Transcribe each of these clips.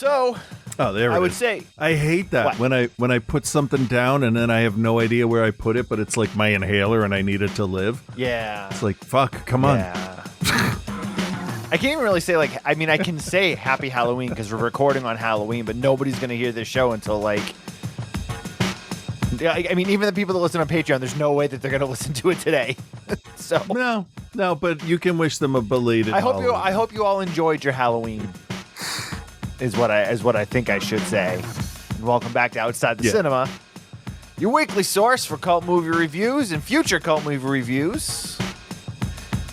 So, Oh, there I it would is. say, I hate that What? when I put something down and then I have no idea where I put it, but it's like my inhaler and I need it to live. yeah. It's like, fuck, come on. Yeah. I can't even really say, like, I mean, I can say Happy Halloween because we're recording on Halloween, but nobody's going to hear this show until, like, yeah, I mean, even the people that listen on Patreon, there's no way that they're going to listen to it today. So No, but you can wish them a belated I Halloween. hope you all enjoyed your Halloween. Is what I think I should say. And welcome back to Outside the Cinema, your weekly source for cult movie reviews and future cult movie reviews.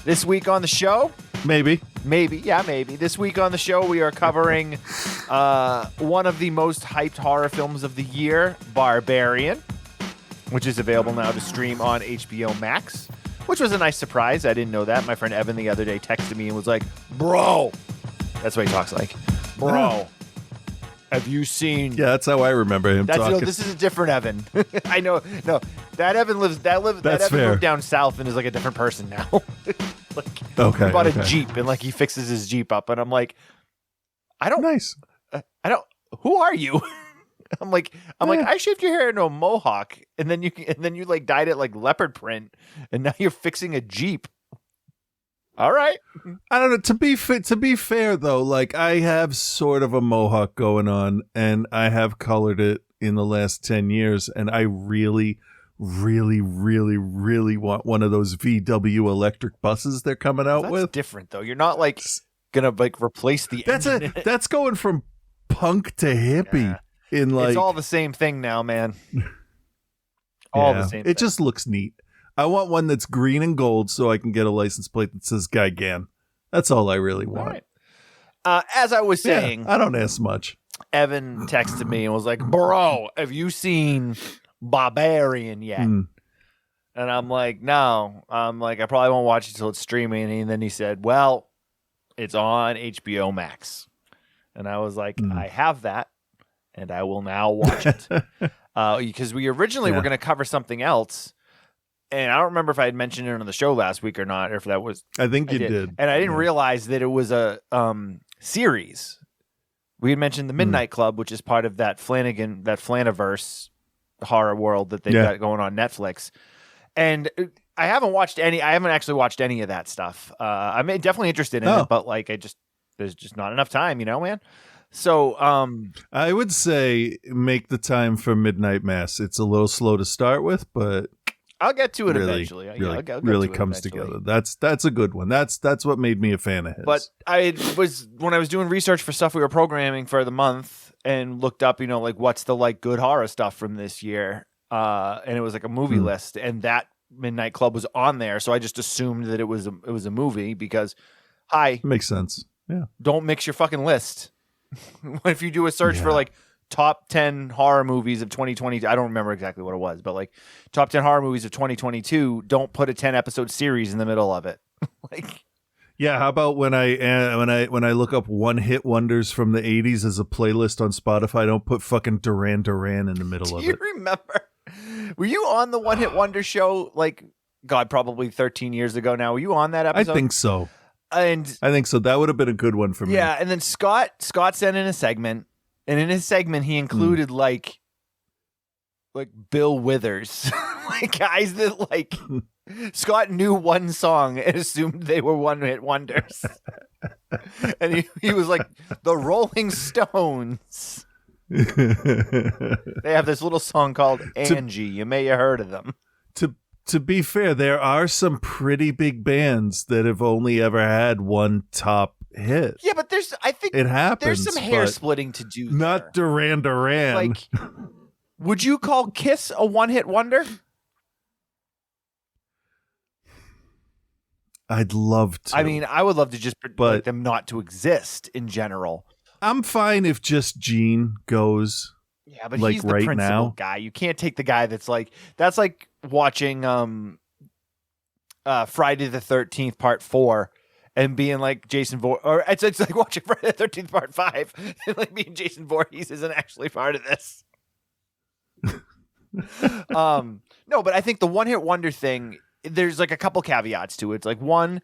This week on the show, maybe. This week on the show, we are covering one of the most hyped horror films of the year, Barbarian, which is available now to stream on HBO Max, which was a nice surprise. I didn't know that. My friend Evan the other day texted me and was like, bro. That's what he talks like. Bro, have you seen... Yeah, that's how I remember him talking. This is a different Evan. I know. No, that Evan lived down south and is like a different person now. Like, okay. He bought a Jeep and like he fixes his Jeep up, and I'm like, who are you? I'm like, I shaved your hair into a mohawk, and then you like dyed it like leopard print, and now you're fixing a Jeep. All right. I don't know. To be fair though, like I have sort of a mohawk going on, and I have colored it in the last 10 years, and I really want one of those VW electric buses they're coming out with. That's different though. You're not like gonna like replace the engine. That's going from punk to hippie in like it's all the same thing now, man. All the same thing. It just looks neat. I want one that's green and gold so I can get a license plate that says Gigan. That's all I really want. Right. As I was saying, I don't ask much. Evan texted me and was like, bro, have you seen Barbarian yet? And I'm like, no. I'm like, I probably won't watch it until it's streaming. And then he said, well, it's on HBO Max. And I was like, I have that, and I will now watch it. Because we originally were going to cover something else. And I don't remember if I had mentioned it on the show last week or not, or if that was... I think you did. And I didn't realize that it was a series. We had mentioned The Midnight Club, which is part of that Flaniverse horror world that they've got going on Netflix. And I haven't actually watched any of that stuff. I'm definitely interested in it, but like there's just not enough time, man? So I would say make the time for Midnight Mass. It's a little slow to start with, but... I'll get to it eventually. Really comes together. That's a good one. That's what made me a fan of his. But when I was doing research for stuff we were programming for the month and looked up, like what's the like good horror stuff from this year, and it was like a movie list, and that Midnight Club was on there, so I just assumed that it was a movie because makes sense. Yeah, don't mix your fucking list. If you do a search for like top 10 horror movies of 2020. I don't remember exactly what it was, but like top 10 horror movies of 2022. Don't put a 10 episode series in the middle of it. How about when I look up one hit wonders from the 80s as a playlist on Spotify, don't put fucking Duran Duran in the middle of it. Do you remember? Were you on the One Hit Wonder show? Like, God, probably 13 years ago now. Were you on that episode? I think so. And I think so. That would have been a good one for me. Yeah, and then Scott sent in a segment. And in his segment, he included like Bill Withers, like guys that like Scott knew one song and assumed they were one-hit wonders. And he was like, the Rolling Stones. They have this little song called Angie. You may have heard of them. To be fair, there are some pretty big bands that have only ever had one top hit. Yeah, but I think it happens. There's some hair splitting to do. Not Duran Duran. Like, would you call Kiss a one-hit wonder? I'd love to. I mean, I would love to just like them not to exist in general. I'm fine if just Gene goes. Yeah, but like he's the right principal now guy. You can't take the guy that's like watching Friday the 13th Part 4 and being like Jason Voorhees, or it's like watching Friday the 13th Part 5 and like being Jason Voorhees isn't actually part of this. No, but I think the one hit wonder thing there's like a couple caveats to it. It's like, one,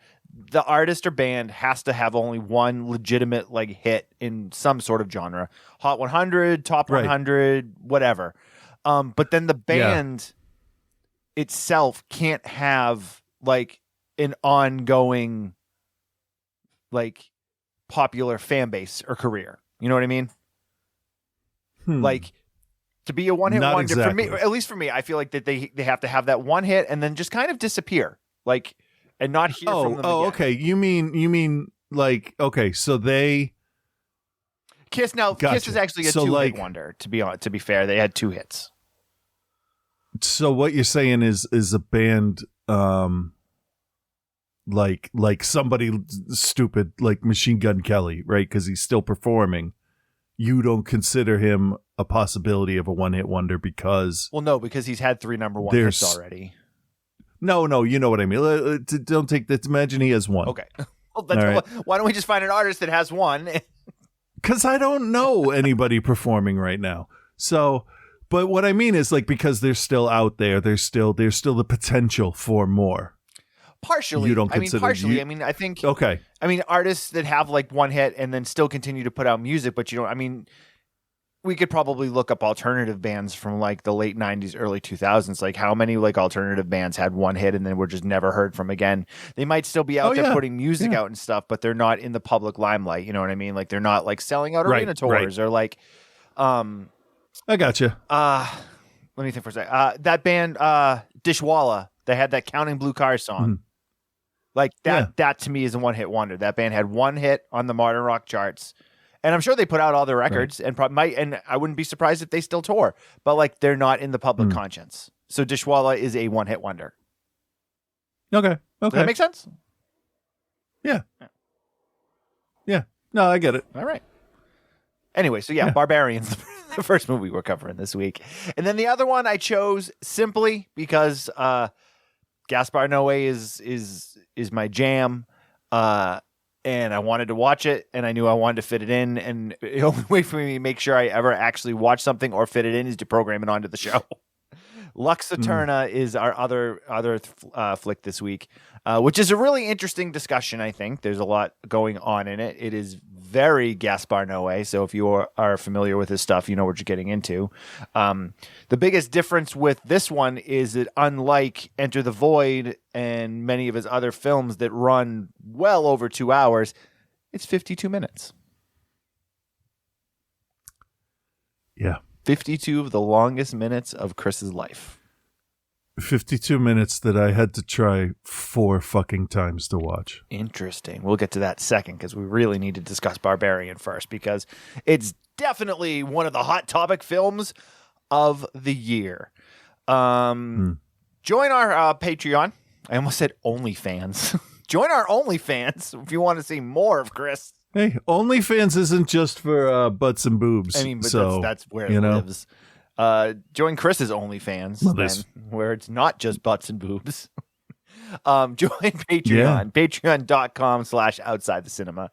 the artist or band has to have only one legitimate like hit in some sort of genre, Hot 100, Top 100, whatever. But then the band itself can't have like an ongoing like popular fan base or career. You know what I mean? Like, to be a one-hit wonder, for me, at least for me, I feel like that they have to have that one hit and then just kind of disappear, like, and not hear from them again. Okay. You mean like, okay, so they Kiss is actually a two-hit wonder. To be fair, they had 2 hits. So what you're saying is a band, like somebody stupid like Machine Gun Kelly, right? Because he's still performing. You don't consider him a possibility of a one-hit wonder because... Well, no, because he's had 3 number 1 hits already. No, you know what I mean. Don't take that. Imagine he has 1. Okay. Well, why don't we just find an artist that has 1? Because I don't know anybody performing right now. So, but what I mean is like, because they're still out there, there's still the potential for more. Partially. You don't consider partially. I mean, I think... Okay. I mean, artists that have like 1 hit and then still continue to put out music, but you know, I mean, we could probably look up alternative bands from like the late 90s, early 2000s. Like how many like alternative bands had 1 hit and then were just never heard from again. They might still be out there putting music out and stuff, but they're not in the public limelight. You know what I mean? Like they're not like selling out arena tours or like, I gotcha. Let me think for a sec. That band, Dishwalla, they had that Counting Blue Cars song. Like that to me is a 1-hit wonder. That band had 1 hit on the modern rock charts, and I'm sure they put out all their records and and I wouldn't be surprised if they still tour, but like they're not in the public conscience. So Dishwalla is a 1-hit wonder. Okay. Does that make sense? Yeah. No, I get it. All right. Anyway, so Barbarian's the first movie we're covering this week, and then the other one I chose simply because Gaspar Noé is my jam, and I wanted to watch it, and I knew I wanted to fit it in, and the only way for me to make sure I ever actually watch something or fit it in is to program it onto the show. Lux Eterna is our other flick this week, which is a really interesting discussion, I think. There's a lot going on in it. It is very Gaspar Noé, so if you are familiar with his stuff, you know what you're getting into. The biggest difference with this one is that unlike Enter the Void and many of his other films that run well over 2 hours, it's 52 minutes. Yeah. 52 of the longest minutes of Chris's life. 52 minutes that I had to try 4 fucking times to watch. Interesting. We'll get to that second because we really need to discuss Barbarian first because it's definitely one of the hot topic films of the year. Join our Patreon. I almost said OnlyFans. Join our OnlyFans if you want to see more of Chris. Hey, OnlyFans isn't just for butts and boobs. I mean, but that's where it lives. Join Chris's OnlyFans, where it's not just butts and boobs. Join Patreon, patreon.com/outside the cinema.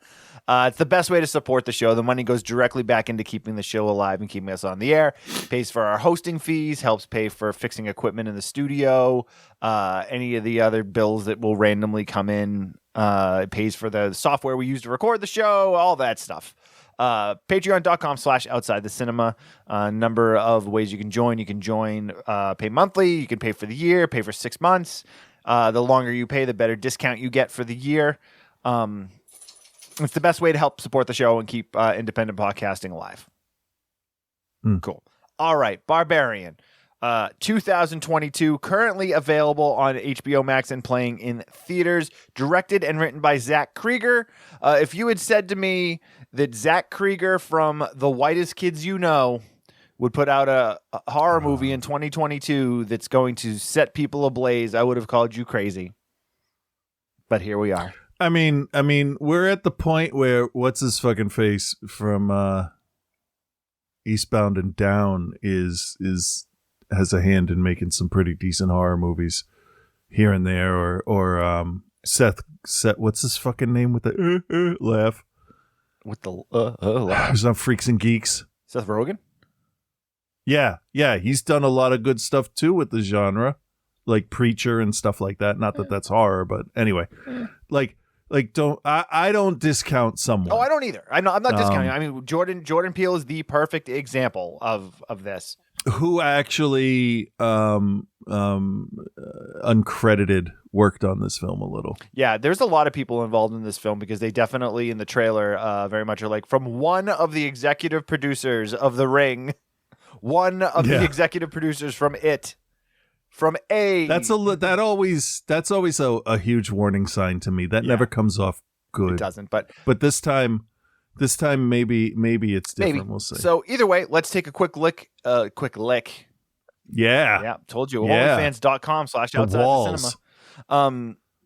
It's the best way to support the show. The money goes directly back into keeping the show alive and keeping us on the air. Pays for our hosting fees, helps pay for fixing equipment in the studio, any of the other bills that will randomly come in. It pays for the software we use to record the show, all that stuff. Patreon.com/outside the cinema. Number of ways you can join. You can join, pay monthly. You can pay for the year, pay for 6 months. The longer you pay, the better discount you get for the year. It's the best way to help support the show and keep independent podcasting alive. Cool. All right. Barbarian. 2022, currently available on HBO Max and playing in theaters. Directed and written by Zach Krieger. If you had said to me that Zach Krieger from The Whitest Kids You Know would put out a horror movie in 2022 that's going to set people ablaze, I would have called you crazy. But here we are. I mean, we're at the point where what's his fucking face from Eastbound and Down has a hand in making some pretty decent horror movies here and there, or Seth, what's his fucking name with the laugh? With the laugh. He's on Freaks and Geeks. Seth Rogen? Yeah, he's done a lot of good stuff too with the genre. like Preacher and stuff like that. Not that that's horror, but anyway, like I don't discount someone. Oh, I don't either. I'm not discounting. I mean, Jordan Peele is the perfect example of this. Who actually uncredited worked on this film a little. Yeah, there's a lot of people involved in this film because they definitely in the trailer very much are like from one of the executive producers of The Ring, one of the executive producers from It, from A. That's always a huge warning sign to me. That never comes off good. It doesn't, but this time maybe it's different. Maybe. We'll see. So either way, let's take a quick lick. Yeah, told you. OnlyFans.com/outside the cinema.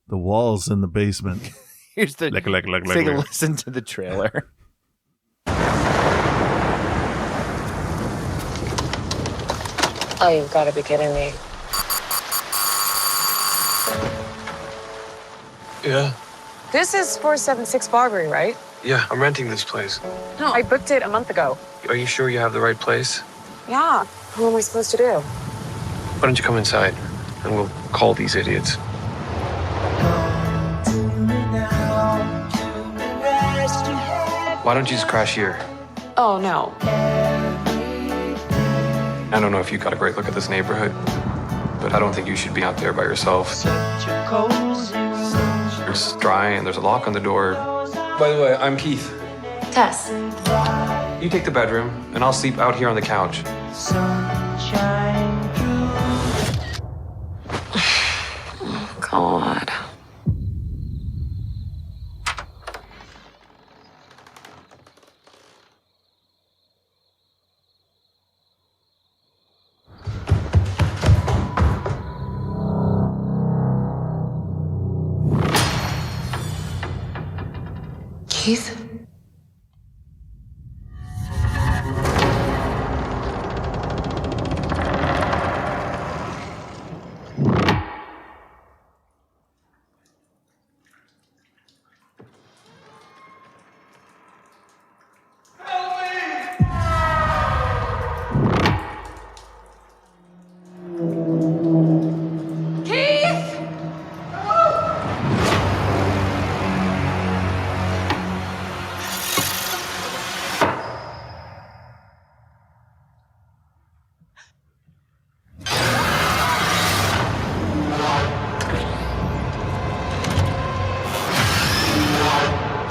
The walls in the basement. Here's the take a listen to the trailer. Oh, you've got to be kidding me. Yeah. This is 476 Barbarian, right? Yeah, I'm renting this place. No, I booked it a month ago. Are you sure you have the right place? Yeah. What am I supposed to do? Why don't you come inside and we'll call these idiots. Why don't you just crash here? Oh, no. I don't know if you got a great look at this neighborhood, but I don't think you should be out there by yourself. It's dry and there's a lock on the door. By the way, I'm Keith. Tess. You take the bedroom and I'll sleep out here on the couch. Oh, God. Keith?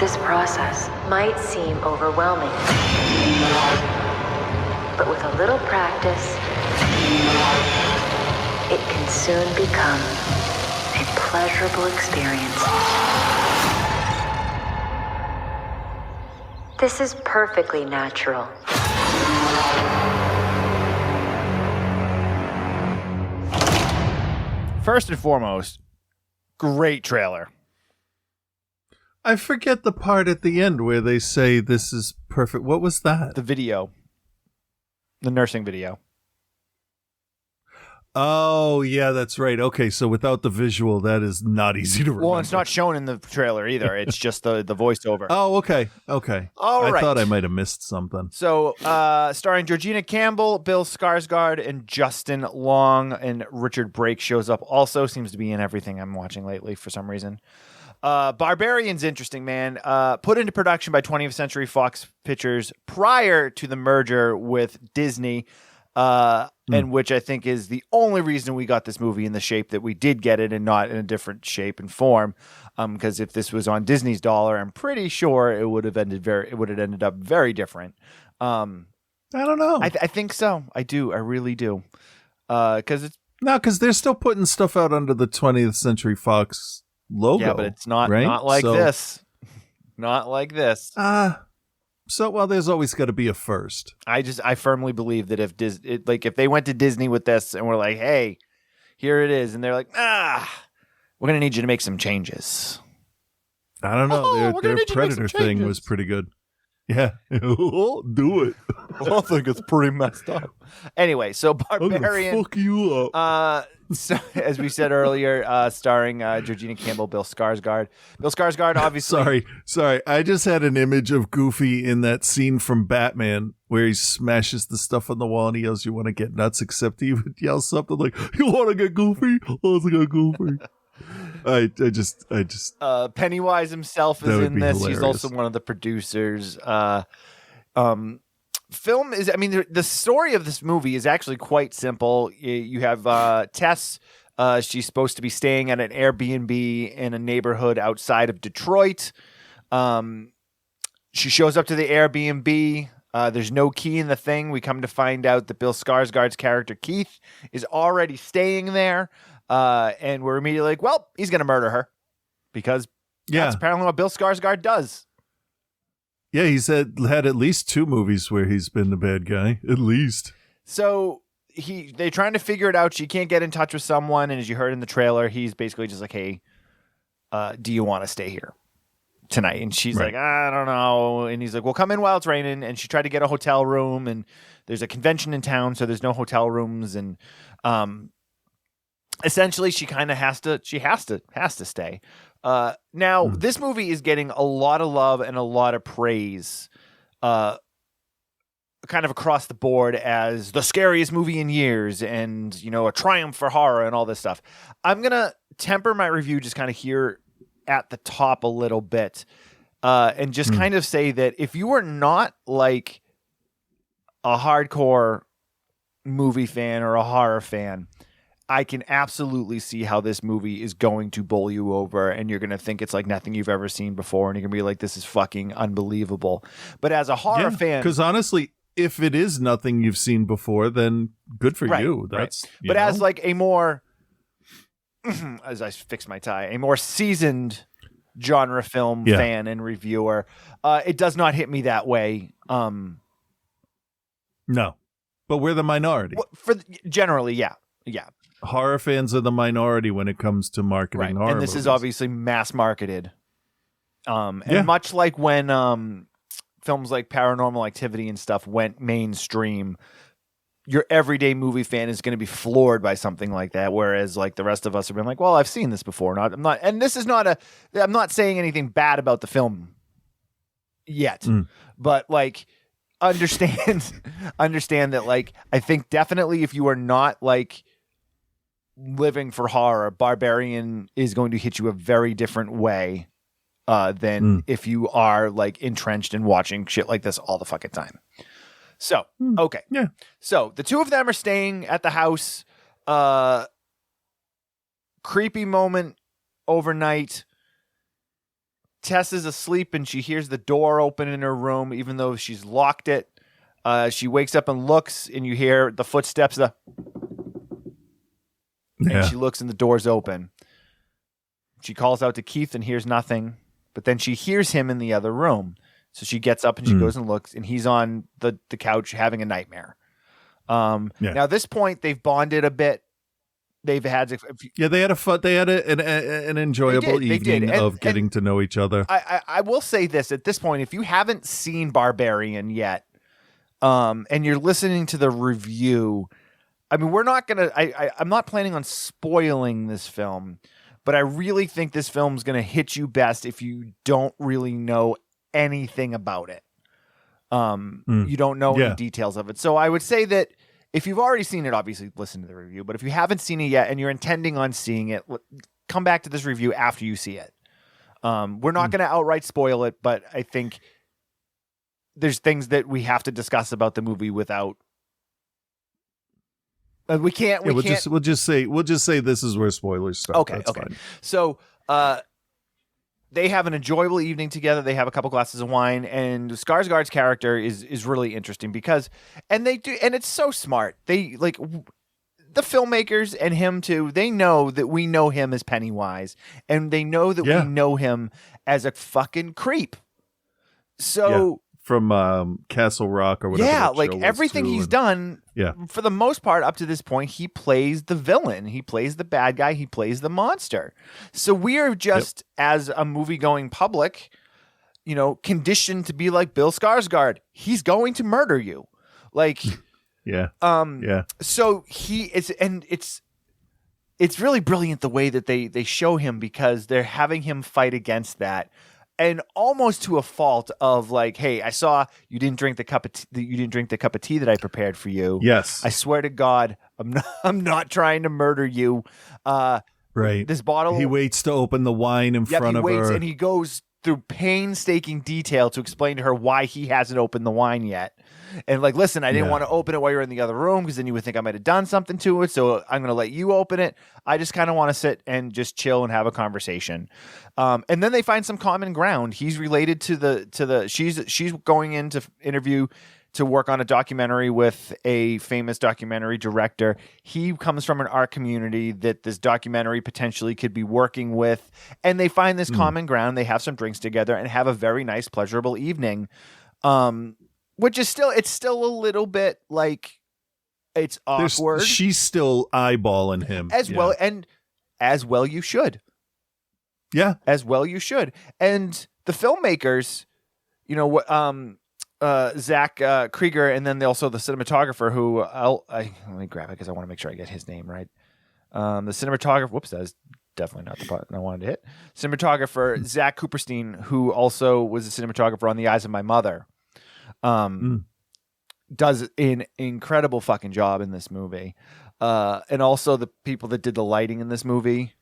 This process might seem overwhelming, but with a little practice, it can soon become a pleasurable experience. This is perfectly natural. First and foremost, great trailer. I forget the part at the end where they say this is perfect. What was that? The video. The nursing video. Oh, yeah, that's right. Okay, so without the visual, that is not easy to remember. Well, it's not shown in the trailer either. It's just the voiceover. Oh, okay. All right. I thought I might have missed something. So, starring Georgina Campbell, Bill Skarsgård, and Justin Long, and Richard Brake shows up also. Seems to be in everything I'm watching lately for some reason. Barbarian's interesting, man. Put into production by 20th Century Fox Pictures prior to the merger with Disney, and which I think is the only reason we got this movie in the shape that we did get it and not in a different shape and form. Because if this was on Disney's dollar, I'm pretty sure it would have ended up very different. I don't know. I think so. I do. I really do. Because they're still putting stuff out under the 20th Century Fox logo. Yeah, but it's not right? not like this. Not like this. There's always got to be a first. I firmly believe that if they went to Disney with this and we're like, hey, here it is, and they're like, we're gonna need you to make some changes. I don't know. Their Predator thing was pretty good. Yeah. Do it. I think it's pretty messed up. Anyway, so Barbarian. I'm gonna fuck you up. So, as we said earlier, starring Georgina Campbell, Bill Skarsgård. Bill Skarsgård, obviously. Sorry. I just had an image of Goofy in that scene from Batman where he smashes the stuff on the wall and he yells, "You want to get nuts?" Except he would yell something like, "You want to get goofy? Let's get goofy." I just Pennywise himself is in this. Hilarious. He's also one of the producers. Film is, I mean, the story of this movie is actually quite simple. You have Tess. She's supposed to be staying at an Airbnb in a neighborhood outside of Detroit. She shows up to the Airbnb. There's no key in the thing. We come to find out that Bill Skarsgård's character, Keith, is already staying there. And we're immediately like, well, he's going to murder her because that's apparently what Bill Skarsgård does. Yeah, he's had at least 2 movies where he's been the bad guy, at least. So they're trying to figure it out. She can't get in touch with someone. And as you heard in the trailer, he's basically just like, hey, do you want to stay here tonight? And she's like, I don't know. And he's like, well, come in while it's raining. And she tried to get a hotel room, and there's a convention in town, so there's no hotel rooms. And essentially she kind of has to stay. Now this movie is getting a lot of love and a lot of praise, kind of across the board as the scariest movie in years and, a triumph for horror and all this stuff. I'm going to temper my review just kind of here at the top a little bit, and just kind of say that if you are not like a hardcore movie fan or a horror fan, I can absolutely see how this movie is going to bowl you over, and you're going to think it's like nothing you've ever seen before, and you're going to be like, this is fucking unbelievable. But as a horror fan... Because honestly, if it is nothing you've seen before, then good for you. That's But as like a more... as I fix my tie, a more seasoned genre film fan and reviewer, it does not hit me that way. No. But we're the minority. Generally, yeah. Horror fans are the minority when it comes to marketing horror and this movies. is obviously mass marketed, and much like when films like Paranormal Activity and stuff went mainstream, your everyday movie fan is going to be floored by something like that, whereas like the rest of us have been like, well, I've seen this before. I'm not saying anything bad about the film yet, but like understand that, like, I think definitely if you are not like living for horror, Barbarian is going to hit you a very different way than if you are like entrenched in watching shit like this all the fucking time. So, okay. Yeah. So the two of them are staying at the house. Creepy moment overnight. Tess is asleep and she hears the door open in her room, even though she's locked it. She wakes up and looks, and you hear the footsteps. And she looks and the door's open. She calls out to Keith and hears nothing, but then she hears him in the other room. So she gets up and she goes and looks, and he's on the couch having a nightmare. Now at this point they've bonded a bit. They've had they had an enjoyable evening of getting to know each other. I will say this at this point, if you haven't seen Barbarian yet, and you're listening to the review, I mean, we're not going to, I'm not planning on spoiling this film, but I really think this film's going to hit you best if you don't really know anything about it. You don't know any details of it. So I would say that if you've already seen it, obviously listen to the review, but if you haven't seen it yet and you're intending on seeing it, come back to this review after you see it. We're not going to outright spoil it, but I think there's things that we have to discuss about the movie without. We'll just say this is where spoilers start. Okay. That's fine. So they have an enjoyable evening together. They have a couple glasses of wine, and Skarsgård's character is really interesting because, and it's so smart. They like the filmmakers and him too. They know that we know him as Pennywise, and they know that we know him as a fucking creep. So. From Castle Rock or whatever. Yeah, like everything he's done, for the most part up to this point, he plays the villain. He plays the bad guy. He plays the monster. So we are just, as a movie-going public, conditioned to be like Bill Skarsgård. He's going to murder you. Like, yeah. So it's really brilliant the way that they show him, because they're having him fight against that, and almost to a fault of like, hey, I saw you didn't drink the cup of tea that I prepared for you. Yes. I swear to God, I'm not trying to murder you. Right. This bottle. He waits to open the wine in front of her. And he goes through painstaking detail to explain to her why he hasn't opened the wine yet. And like, listen, I didn't want to open it while you're in the other room, because then you would think I might have done something to it. So I'm going to let you open it. I just kind of want to sit and just chill and have a conversation. And then they find some common ground. He's related to she's going in to interview to work on a documentary with a famous documentary director. He comes from an art community that this documentary potentially could be working with. And they find this common ground. They have some drinks together and have a very nice, pleasurable evening. Which is still a little bit like, it's awkward. She's still eyeballing him well, and as well you should. Yeah, as well you should. And the filmmakers, Zach Krieger, and then also the cinematographer, who let me grab it because I want to make sure I get his name right. The cinematographer. Whoops, that is definitely not the part I wanted to hit. Cinematographer Zach Cooperstein, who also was a cinematographer on The Eyes of My Mother. Does an incredible fucking job in this movie. And also the people that did the lighting in this movie,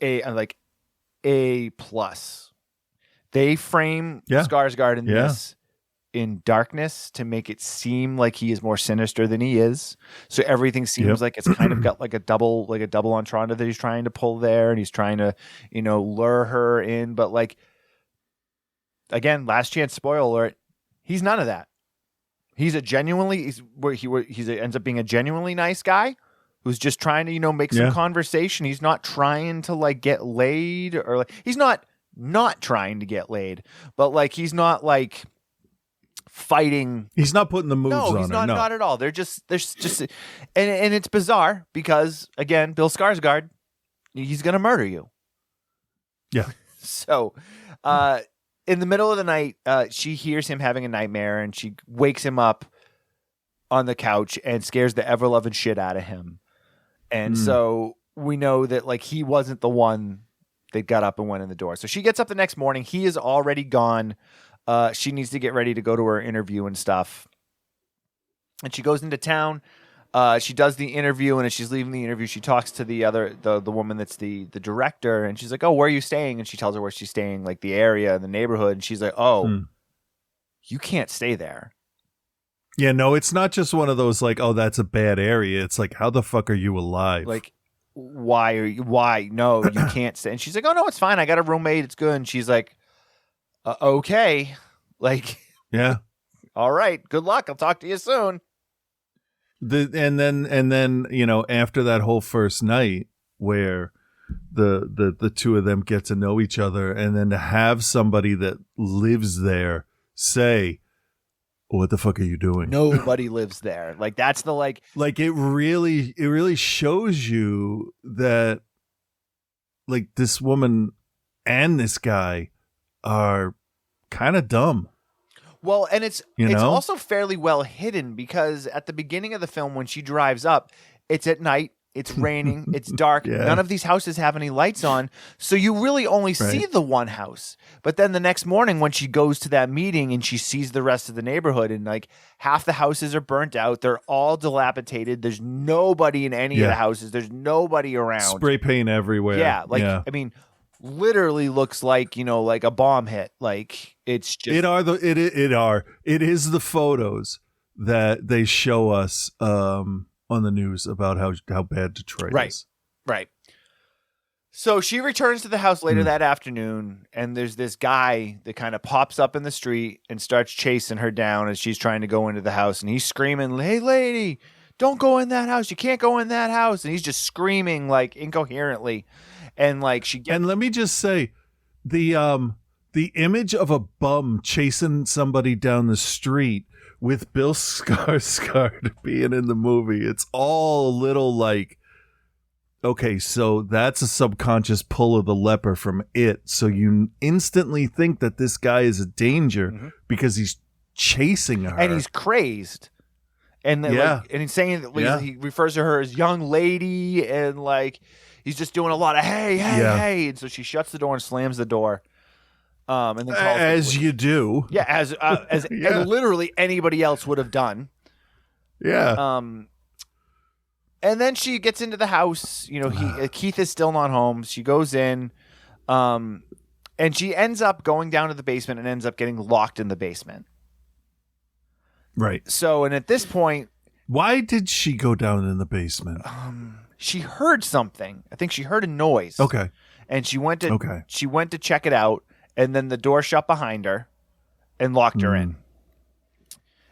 A plus. They frame Skarsgård in this in darkness to make it seem like he is more sinister than he is. So everything seems like it's kind of got like a double entendre that he's trying to pull there, and he's trying to, lure her in. But like, again, last chance spoiler alert, he's none of that. He's ends up being a genuinely nice guy who's just trying to, make some conversation. He's not trying to like get laid, or like, he's not trying to get laid, but like, he's not like fighting. He's not putting the moves on her. No, he's not at all. There's just, and it's bizarre because, again, Bill Skarsgård, he's going to murder you. Yeah. So, in the middle of the night, she hears him having a nightmare, and she wakes him up on the couch and scares the ever-loving shit out of him. And so we know that like he wasn't the one that got up and went in the door. So she gets up the next morning. He is already gone. She needs to get ready to go to her interview and stuff. And she goes into town. She does the interview, and as she's leaving the interview, she talks to the woman that's the director, and she's like, "Oh, where are you staying?" And she tells her where she's staying, like the area, the neighborhood. And she's like, "Oh, you can't stay there." Yeah, no, it's not just one of those like, "Oh, that's a bad area." It's like, how the fuck are you alive? Like, why? No, you can't stay. And she's like, "Oh no, it's fine. I got a roommate. It's good." And she's like, "Okay, like, yeah, all right. Good luck. I'll talk to you soon." And then after that whole first night where the two of them get to know each other, and then to have somebody that lives there say, "What the fuck are you doing?" Nobody lives there. Like, that's the like it really shows you that like this woman and this guy are kind of dumb. Well, and it's also fairly well hidden, because at the beginning of the film, when she drives up, it's at night, it's raining, it's dark. Yeah. None of these houses have any lights on. So you really only see the one house. But then the next morning when she goes to that meeting and she sees the rest of the neighborhood, and like half the houses are burnt out. They're all dilapidated. There's nobody in any of the houses. There's nobody around. Spray paint everywhere. Yeah. I mean, literally looks like, like a bomb hit. Like, it's just it is the photos that they show us on the news about how bad Detroit is. Right. So she returns to the house later that afternoon, and there's this guy that kind of pops up in the street and starts chasing her down as she's trying to go into the house, and he's screaming, "Hey lady, don't go in that house. You can't go in that house." And he's just screaming like incoherently. And like and let me just say, the image of a bum chasing somebody down the street with Bill Skarsgård being in the movie, it's all a little like, Okay, so that's a subconscious pull of the leper from It. So you instantly think that this guy is a danger because he's chasing her. And he's crazed. And then, and he's saying that he refers to her as young lady, and like he's just doing a lot of hey. And so she shuts the door and slams the door. And then calls as you do. Yeah, as literally anybody else would have done. Yeah. And then she gets into the house. You know, Keith is still not home. She goes in, and she ends up going down to the basement and ends up getting locked in the basement. Right. So, and at this point, why did she go down in the basement? She heard something. I think she heard a noise. Okay. And she went to check it out, and then the door shut behind her and locked her in.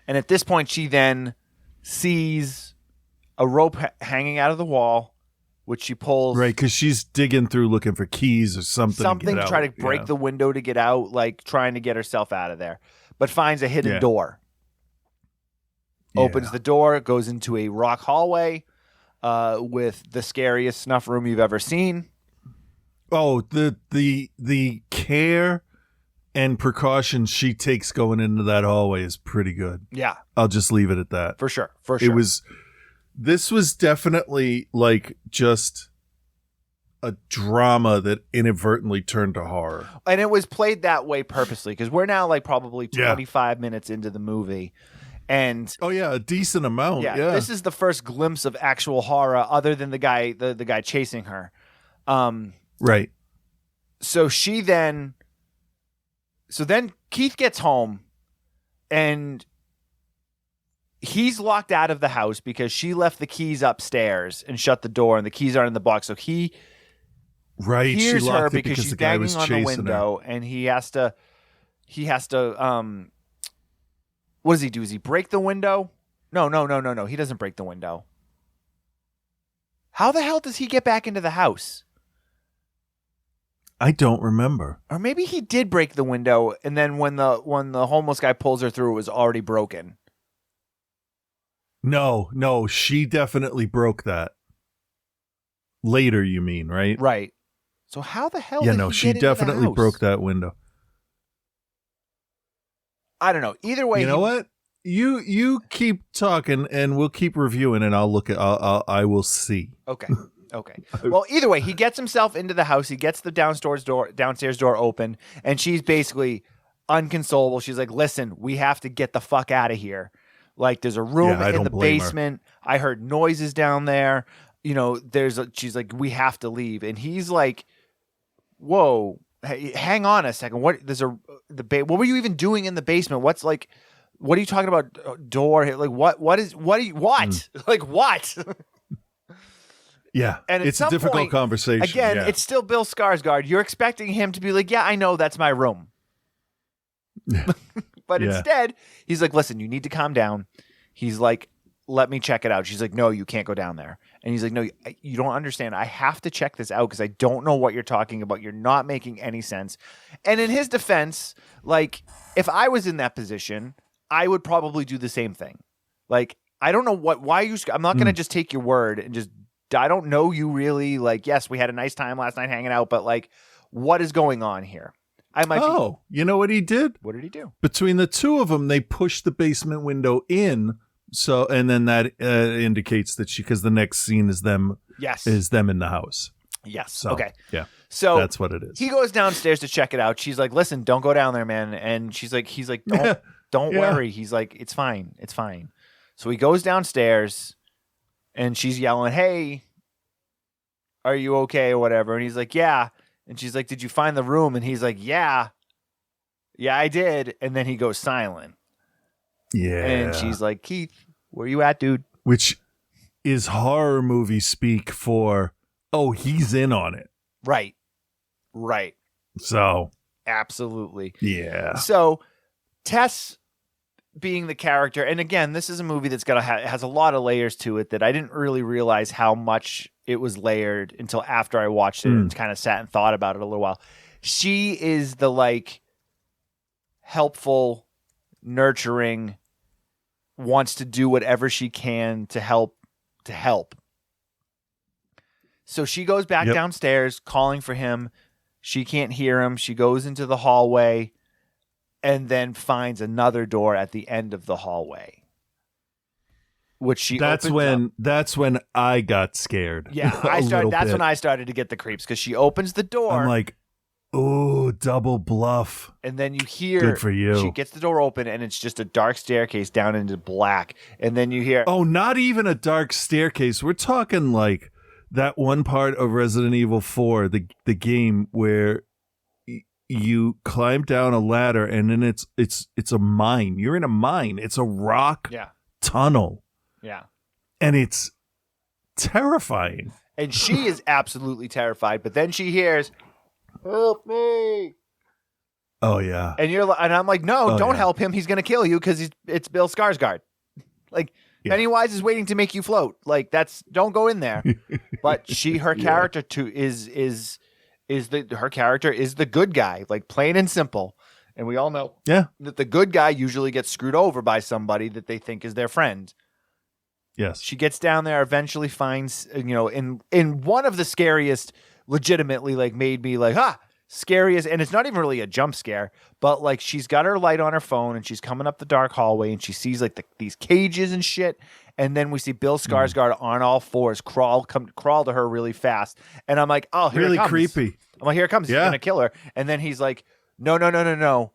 And at this point, she then sees a rope hanging out of the wall, which she pulls. Right, because she's digging through looking for keys or something. Something to try to break the window to get out, like trying to get herself out of there, but finds a hidden door. Opens the door, goes into a rock hallway with the scariest snuff room you've ever seen. Oh, the care and precautions she takes going into that hallway is pretty good. Yeah. I'll just leave it at that. For sure. For sure. This was definitely like just a drama that inadvertently turned to horror. And it was played that way purposely, because we're now like probably 25 minutes into the movie. And a decent amount. Yeah, this is the first glimpse of actual horror, other than the guy chasing her. Right. So then Keith gets home, and he's locked out of the house because she left the keys upstairs and shut the door, and the keys aren't in the box. So he hears her because she's banging on the window, and he has to. What does he do? Does he break the window? No. He doesn't break the window. How the hell does he get back into the house? I don't remember. Or maybe he did break the window, and then when the homeless guy pulls her through, it was already broken. No, she definitely broke that. Later, you mean, right? Right. So how the hell did he she get into definitely the house? broke that window. I don't know. Either way, you know what? You keep talking, and we'll keep reviewing, and I'll look at. I will see. Okay. Well, either way, he gets himself into the house. He gets the downstairs door open, and she's basically unconsolable. She's like, "Listen, we have to get the fuck out of here. Like, there's a room in the basement. I heard noises down there. You know, she's like, we have to leave." And he's like, "Whoa, hey, hang on a second. What? What were you even doing in the basement? What are you talking about? Door? Like, what? Like, what?" Yeah, and it's a difficult conversation. Again, it's still Bill Skarsgård. You're expecting him to be like, "Yeah, I know, that's my room." But instead, he's like, "Listen, you need to calm down." He's like, "Let me check it out." She's like, "No, you can't go down there." And he's like, "No, you don't understand. I have to check this out because I don't know what you're talking about. You're not making any sense." And in his defense, like, if I was in that position, I would probably do the same thing. Like, I don't know I'm not going to just take your word and just, I don't know you really. Like, yes, we had a nice time last night hanging out, but like, what is going on here? You know what he did? What did he do? Between the two of them, they pushed the basement window in. So, and then that indicates that because the next scene is them. Yes. Is them in the house. Yes. So, okay. Yeah. So that's what it is. He goes downstairs to check it out. She's like, "Listen, don't go down there, man." And he's like, don't worry. He's like, "It's fine. It's fine." So he goes downstairs, and she's yelling, "Hey, are you okay?" or whatever. And he's like, "Yeah." And she's like, "Did you find the room?" And he's like, "Yeah, I did." And then he goes silent. Yeah. And she's like, "Keith, where you at, dude?" Which is horror movie speak for, oh, he's in on it. Right. So. Absolutely. Yeah. So Tess being the character, and again, this is a movie that's has a lot of layers to it that I didn't really realize how much it was layered until after I watched it and kind of sat and thought about it a little while. She is the like helpful, nurturing, wants to do whatever she can to help. So she goes back downstairs calling for him. She can't hear him. She goes into the hallway and then finds another door at the end of the hallway, which she That's opens when I got scared. Yeah, that's when I started to get the creeps because she opens the door. I'm like, oh, double bluff. And then you hear, good for you. She gets the door open and it's just a dark staircase down into black. And then you hear, oh, not even a dark staircase. We're talking like that one part of Resident Evil 4, the game where you climb down a ladder and then it's a mine. You're in a mine. It's a rock tunnel. Yeah. And it's terrifying. And she is absolutely terrified. But then she hears, help me. Oh yeah. And I'm like, no, don't help him. He's gonna kill you because it's Bill Skarsgård. Like Pennywise is waiting to make you float. Like don't go in there. But her character is the good guy, like plain and simple. And we all know that the good guy usually gets screwed over by somebody that they think is their friend. Yes. She gets down there, eventually finds, in one of the scariest, legitimately like made me like, scariest. And it's not even really a jump scare, but like she's got her light on her phone and she's coming up the dark hallway and she sees like these cages and shit. And then we see Bill Skarsgård on all fours crawl to her really fast. And I'm like, oh, here really it comes. Creepy. I'm like, here it comes. He's going to kill her. And then he's like, no.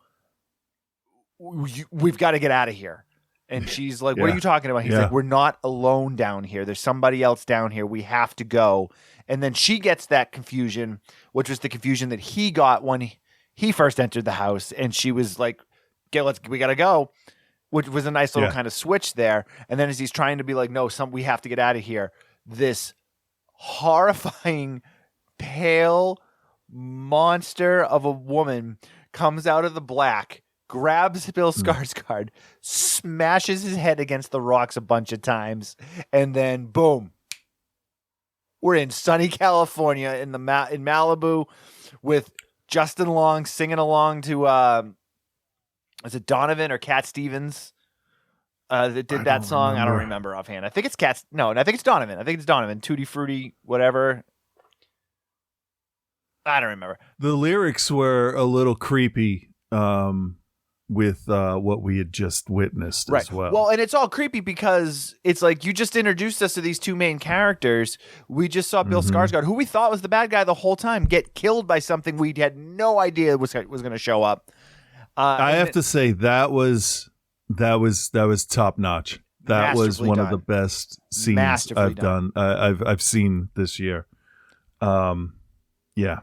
We've got to get out of here. And she's like, what are you talking about? He's like, we're not alone down here. There's somebody else down here. We have to go. And then she gets that confusion, which was the confusion that he got when he first entered the house. And she was like, we got to go, which was a nice little kind of switch there. And then as he's trying to be like, no, we have to get out of here, this horrifying, pale monster of a woman comes out of the black, grabs Bill Skarsgård, smashes his head against the rocks a bunch of times, and then boom, we're in sunny California in Malibu with Justin Long singing along to is it Donovan or Cat Stevens that did that song? Remember. I don't remember offhand. I think it's I think it's Donovan. I think it's Donovan. Tutti Frutti, whatever. I don't remember. The lyrics were a little creepy. With what we had just witnessed as well. Well, and it's all creepy because it's like you just introduced us to these two main characters. We just saw Bill Skarsgård, who we thought was the bad guy the whole time, get killed by something we had no idea was going to show up. I have to say that was top notch. That was one of the best scenes I've done. I've seen this year. Yeah.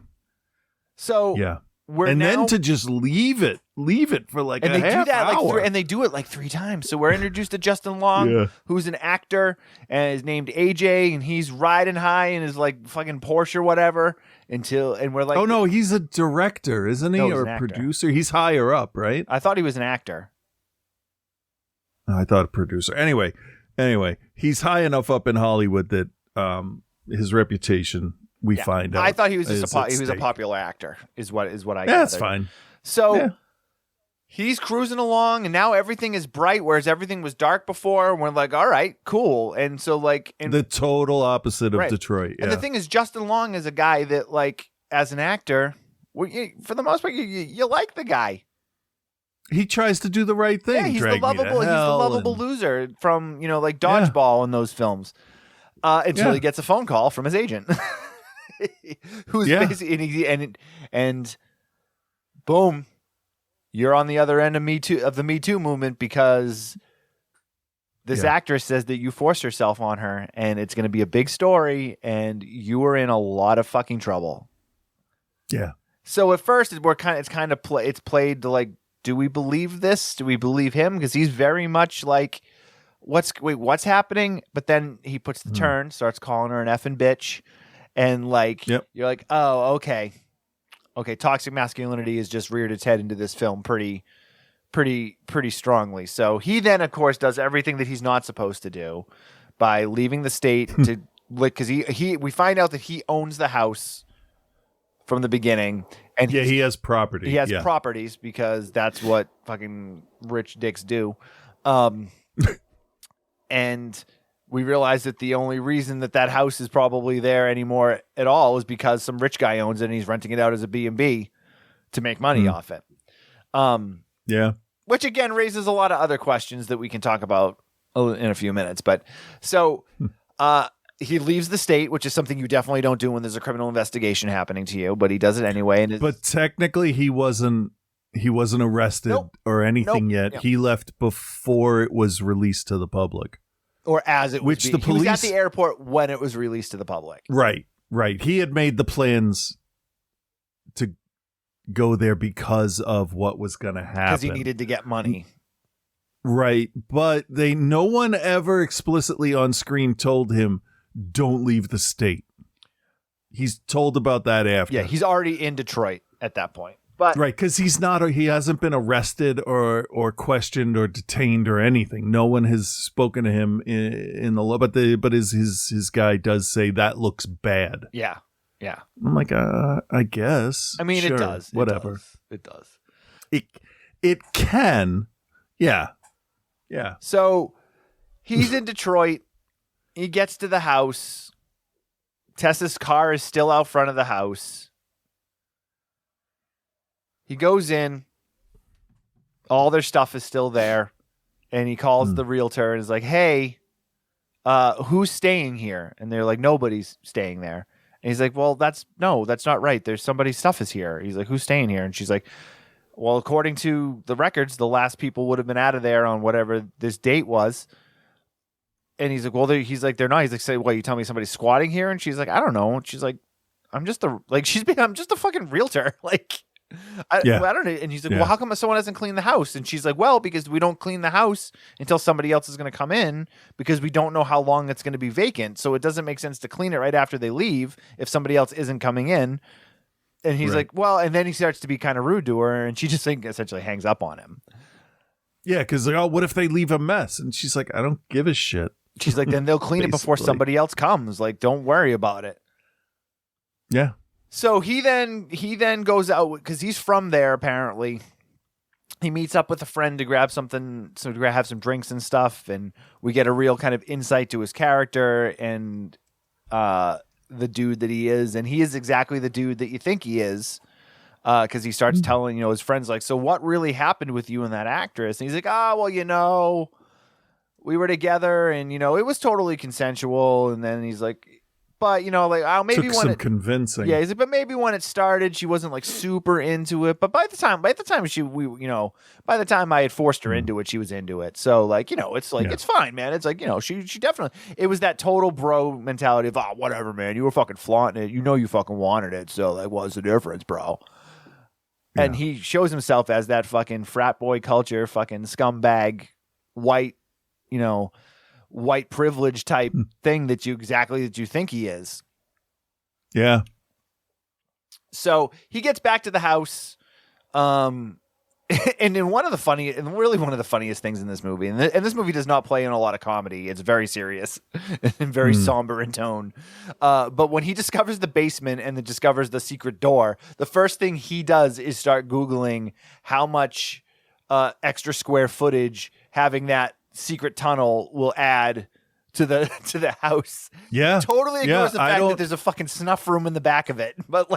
So yeah. Then to just leave it for like and a they half do that hour. and they do it like 3 times. So we're introduced to Justin Long, who's an actor and is named AJ, and he's riding high in his like fucking Porsche or whatever and we're like, oh no, he's a director, isn't he, or a producer? He's higher up, right? I thought he was an actor. I thought a producer. Anyway, he's high enough up in Hollywood that his reputation. We find out. I thought he was just a popular actor. Is what I. Yeah, that's fine. So he's cruising along, and now everything is bright, whereas everything was dark before. And we're like, all right, cool. And so the total opposite of Detroit. Yeah. And the thing is, Justin Long is a guy that, like, as an actor, for the most part, you like the guy. He tries to do the right thing. Yeah, he's the lovable loser from like Dodgeball in those films. Until he gets a phone call from his agent. Who's basically and boom, you're on the other end of the Me Too movement because this actress says that you forced yourself on her, and it's going to be a big story, and you were in a lot of fucking trouble. Yeah. So at first it's played to like, do we believe this? Do we believe him? Because he's very much like, what's happening? But then he puts the turn, starts calling her an effing bitch. And like, you're like, oh, okay. Toxic masculinity has just reared its head into this film pretty strongly. So he then, of course, does everything that he's not supposed to do by leaving the state to because we find out that he owns the house from the beginning, and he has property. He has properties because that's what fucking rich dicks do. And we realize that the only reason that house is probably there anymore at all is because some rich guy owns it and he's renting it out as a B&B to make money off it. Yeah. Which again raises a lot of other questions that we can talk about in a few minutes. But so he leaves the state, which is something you definitely don't do when there's a criminal investigation happening to you, but he does it anyway. But technically he wasn't arrested or anything yet. Yep. He left before it was released to the public. Or as it was, Which the he was police at the airport when it was released to the public. Right. He had made the plans to go there because of what was going to happen. Because he needed to get money. Right. But no one ever explicitly on screen told him, don't leave the state. He's told about that after. Yeah, he's already in Detroit at that point. But right, because he hasn't been arrested or questioned or detained or anything. No one has spoken to him in the law, but his guy does say that looks bad. Yeah. I'm like, I guess. I mean, sure, it does. Whatever. It does. It can. Yeah. So he's in Detroit. He gets to the house. Tessa's car is still out front of the house. He goes in. All their stuff is still there. And he calls the realtor and is like, hey, who's staying here? And they're like, nobody's staying there. And he's like, well, that's not right. There's somebody's stuff is here. He's like, who's staying here? And she's like, well, according to the records, the last people would have been out of there on whatever this date was. And he's like, well, they're not. He's like, say, what, you tell me somebody's squatting here? And she's like, I don't know. And she's like, I'm just a fucking realtor. Like, I don't know. And he's like, well, how come someone hasn't cleaned the house? And she's like, well, because we don't clean the house until somebody else is going to come in because we don't know how long it's going to be vacant. So it doesn't make sense to clean it right after they leave if somebody else isn't coming in. And he's like, well, and then he starts to be kind of rude to her and she just essentially hangs up on him. Yeah, because like, oh, what if they leave a mess? And she's like, I don't give a shit. She's like, then they'll clean it before somebody else comes. Like, don't worry about it. Yeah. So he then goes out because he's from there. Apparently, he meets up with a friend to grab something, so to have some drinks and stuff, and we get a real kind of insight to his character and the dude that he is, and he is exactly the dude that you think he is. Because he starts telling his friends like, so what really happened with you and that actress? And he's like, well, we were together, and it was totally consensual. And then he's like, but maybe took when some it convincing. Yeah, he's like, but maybe when it started, she wasn't like super into it. But by the time by the time I had forced her into it, she was into it. So it's like it's fine, man. It's like she definitely. It was that total bro mentality of whatever, man. You were fucking flaunting it. You fucking wanted it. So what's the difference, bro? Yeah. And he shows himself as that fucking frat boy culture, fucking scumbag, white privilege type thing that you think he is. Yeah. So he gets back to the house. And in one of the funniest things in this movie, and this movie does not play in a lot of comedy. It's very serious and very somber in tone. But when he discovers the basement and then discovers the secret door, the first thing he does is start Googling how much extra square footage having that secret tunnel will add to the house. Yeah. Totally ignores the fact that there's a fucking snuff room in the back of it. But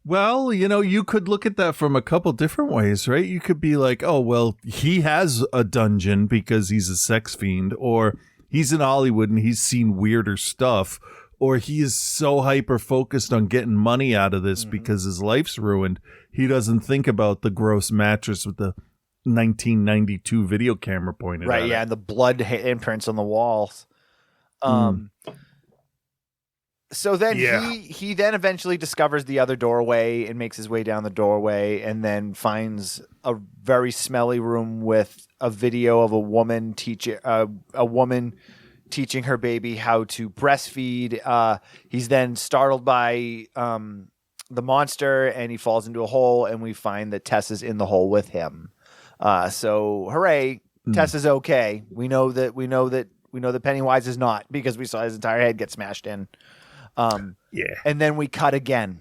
well, you could look at that from a couple different ways, right? You could be like, oh, well, he has a dungeon because he's a sex fiend, or he's in Hollywood and he's seen weirder stuff, or he is so hyper focused on getting money out of this because his life's ruined. He doesn't think about the gross mattress with the 1992 video camera pointed at it. Right, yeah, and the blood imprints on the walls. So then he then eventually discovers the other doorway and makes his way down the doorway, and then finds a very smelly room with a video of a woman teaching her baby how to breastfeed. He's then startled by the monster, and he falls into a hole, and we find that Tess is in the hole with him. So hooray, Tess is okay. We know that Pennywise is not, because we saw his entire head get smashed in. And then we cut again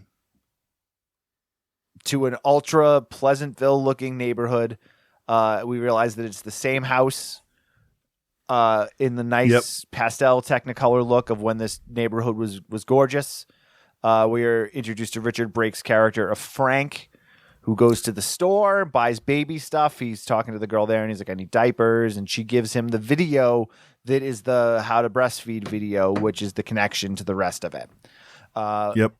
to an ultra Pleasantville looking neighborhood. We realize that it's the same house in the nice pastel Technicolor look of when this neighborhood was gorgeous. We are introduced to Richard Brake's character of Frank, who goes to the store, buys baby stuff. He's talking to the girl there, and he's like, I need diapers. And she gives him the video that is the how to breastfeed video, which is the connection to the rest of it.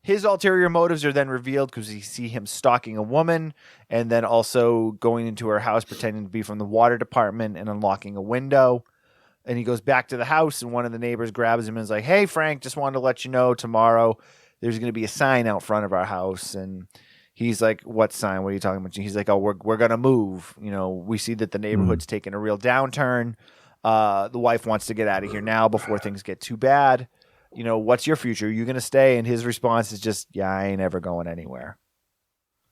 His ulterior motives are then revealed because we see him stalking a woman and then also going into her house pretending to be from the water department and unlocking a window. And he goes back to the house, and one of the neighbors grabs him and is like, hey, Frank, just wanted to let you know tomorrow there's going to be a sign out front of our house. And he's like, what sign? What are you talking about? He's like, oh, we're going to move. You know, we see that the neighborhood's taking a real downturn. The wife wants to get out of here now before things get too bad. You know, what's your future? Are you going to stay? And his response is just, yeah, I ain't ever going anywhere.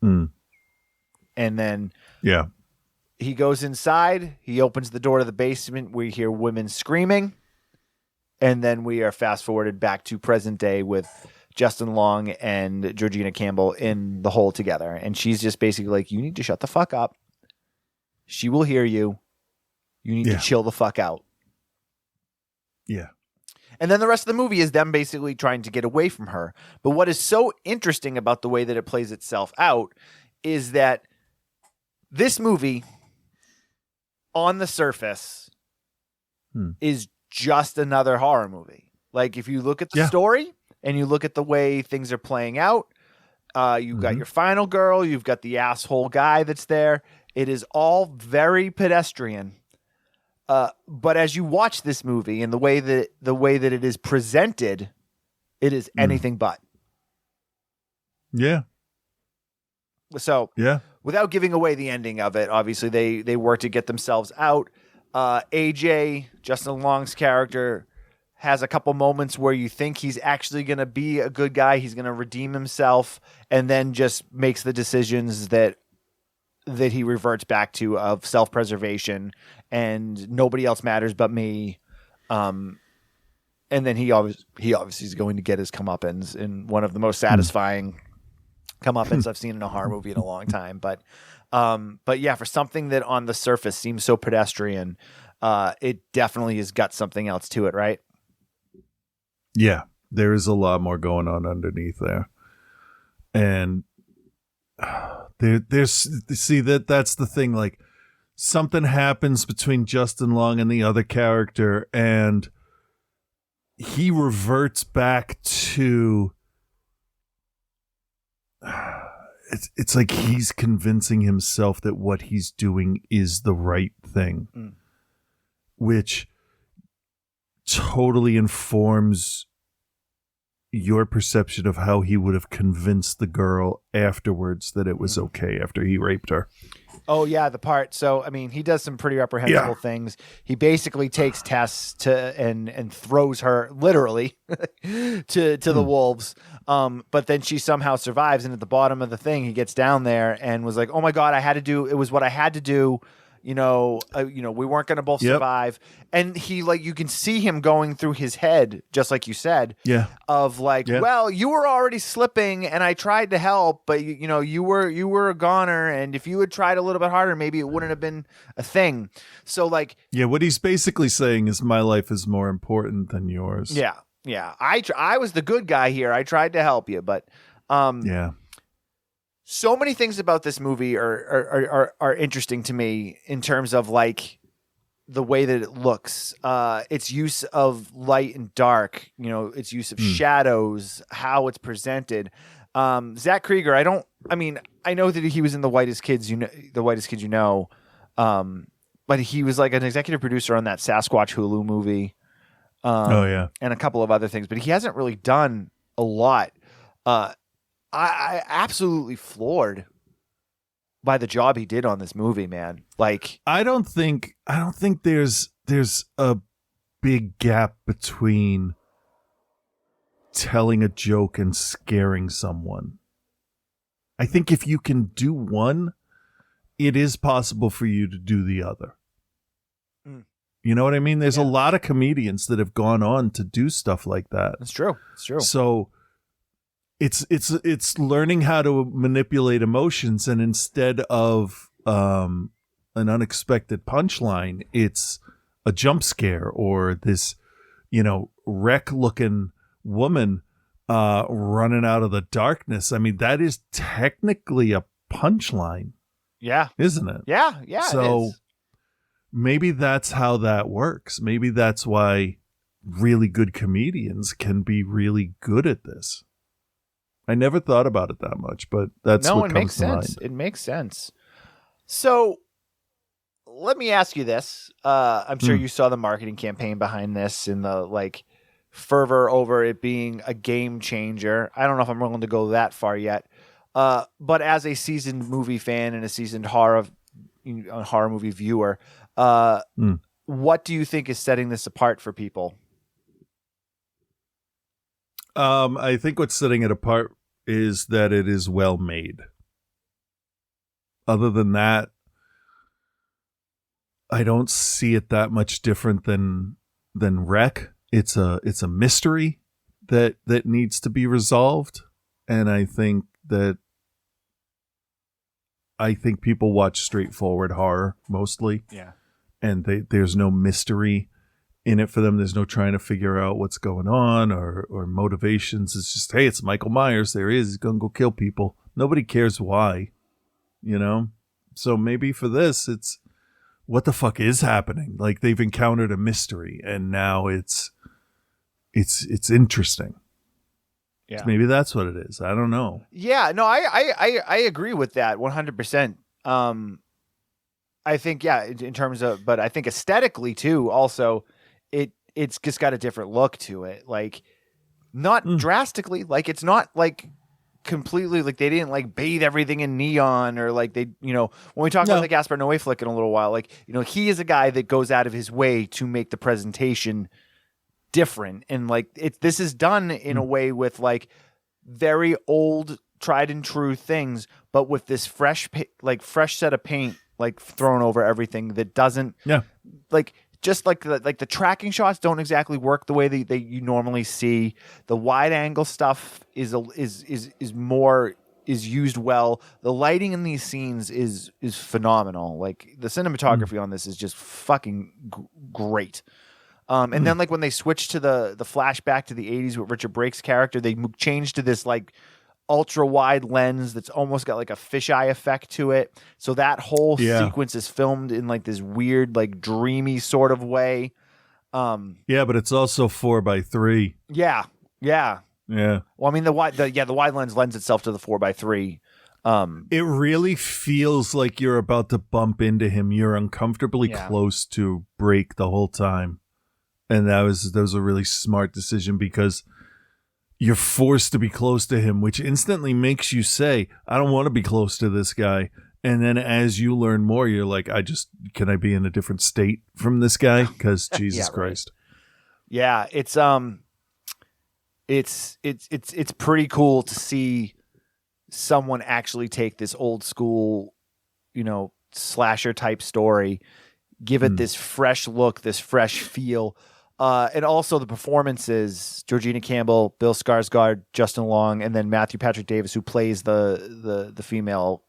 And then he goes inside. He opens the door to the basement. We hear women screaming. And then we are fast forwarded back to present day with Justin Long and Georgina Campbell in the hole together. And she's just basically like, you need to shut the fuck up. She will hear you. You need to chill the fuck out. Yeah. And then the rest of the movie is them basically trying to get away from her. But what is so interesting about the way that it plays itself out is that this movie, on the surface, is just another horror movie. Like, if you look at the story and you look at the way things are playing out, you've got your final girl, you've got the asshole guy that's there. It is all very pedestrian. But as you watch this movie and the way that it is presented, it is anything but. Yeah. So without giving away the ending of it, obviously they work to get themselves out. AJ, Justin Long's character, has a couple moments where you think he's actually going to be a good guy. He's going to redeem himself, and then just makes the decisions that he reverts back to of self-preservation and nobody else matters but me. And then he obviously is going to get his comeuppance in one of the most satisfying comeuppance I've seen in a horror movie in a long time. But yeah, for something that on the surface seems so pedestrian, it definitely has got something else to it, right? Yeah, there is a lot more going on underneath there. And there's see that's the thing, like something happens between Justin Long and the other character, and he reverts back to it's like he's convincing himself that what he's doing is the right thing, which totally informs your perception of how he would have convinced the girl afterwards that it was okay after he raped her. Oh yeah, the part. So I mean, he does some pretty reprehensible things. He basically takes Tess and throws her literally to the wolves. But then she somehow survives, and at the bottom of the thing, he gets down there and was like, "Oh my god, it was what I had to do." We weren't going to both survive. And he, like, you can see him going through his head, just like you said, of like, well, you were already slipping and I tried to help, but you were a goner. And if you had tried a little bit harder, maybe it wouldn't have been a thing. So like, what he's basically saying is my life is more important than yours. Yeah. Yeah. I was the good guy here. I tried to help you, but, so many things about this movie are interesting to me in terms of like the way that it looks, its use of light and dark, its use of shadows, how it's presented. Zach Krieger, I know that he was in The Whitest Kids, but he was like an executive producer on that Sasquatch Hulu movie. And a couple of other things, but he hasn't really done a lot. I absolutely floored by the job he did on this movie, man. Like, I don't think there's a big gap between telling a joke and scaring someone. I think if you can do one, it is possible for you to do the other. You know what I mean? There's a lot of comedians that have gone on to do stuff like that. It's true. It's true. So it's learning how to manipulate emotions, and instead of an unexpected punchline, it's a jump scare or this, wreck looking woman running out of the darkness. I mean, that is technically a punchline. Yeah. Isn't it? Yeah. So it is. maybe that's how that works. Maybe that's why really good comedians can be really good at this. I never thought about it that much, but that's what comes to mind. It makes sense. So let me ask you this. I'm sure you saw the marketing campaign behind this and the fervor over it being a game changer. I don't know if I'm willing to go that far yet. But as a seasoned movie fan and a seasoned horror movie viewer, what do you think is setting this apart for people? I think what's setting it apart is that it is well made. Other than that, I don't see it that much different than Wreck. It's a mystery that needs to be resolved, and I think people watch straightforward horror mostly. Yeah. And there's no mystery in it for them. There's no trying to figure out what's going on or motivations. It's just, hey, it's Michael Myers. There he is. He's going to go kill people. Nobody cares why, So maybe for this, it's what the fuck is happening? Like they've encountered a mystery and now it's interesting. Yeah. Maybe that's what it is. I don't know. Yeah, no, I agree with that 100%. I think, in terms of, but I think aesthetically too, also, it's just got a different look to it. Like, not drastically, it's not completely, they didn't bathe everything in neon or they, when we talk about the Gaspar Noé flick in a little while, he is a guy that goes out of his way to make the presentation different. And this is done in a way with very old, tried and true things, but with this fresh set of paint thrown over everything that doesn't just the tracking shots don't exactly work the way that you normally see. The wide angle stuff is used well. The lighting in these scenes is phenomenal. The cinematography on this is just fucking great. And then when they switched to the flashback to the 80s with Richard Brake's character, they changed to this ultra wide lens that's almost got a fisheye effect to it. So that whole sequence is filmed in this weird, dreamy sort of way. Yeah, but it's also 4:3. Yeah. Well, I mean, the wide lens lends itself to the 4:3. It really feels like you're about to bump into him. You're uncomfortably close to Brake the whole time. And that was a really smart decision because you're forced to be close to him, which instantly makes you say, I don't want to be close to this guy. And then as you learn more, you're like, can I be in a different state from this guy? Because Jesus Christ. Yeah, it's pretty cool to see someone actually take this old school, slasher type story, give it this fresh look, this fresh feel. And also the performances, Georgina Campbell, Bill Skarsgård, Justin Long, and then Matthew Patrick Davis, who plays the female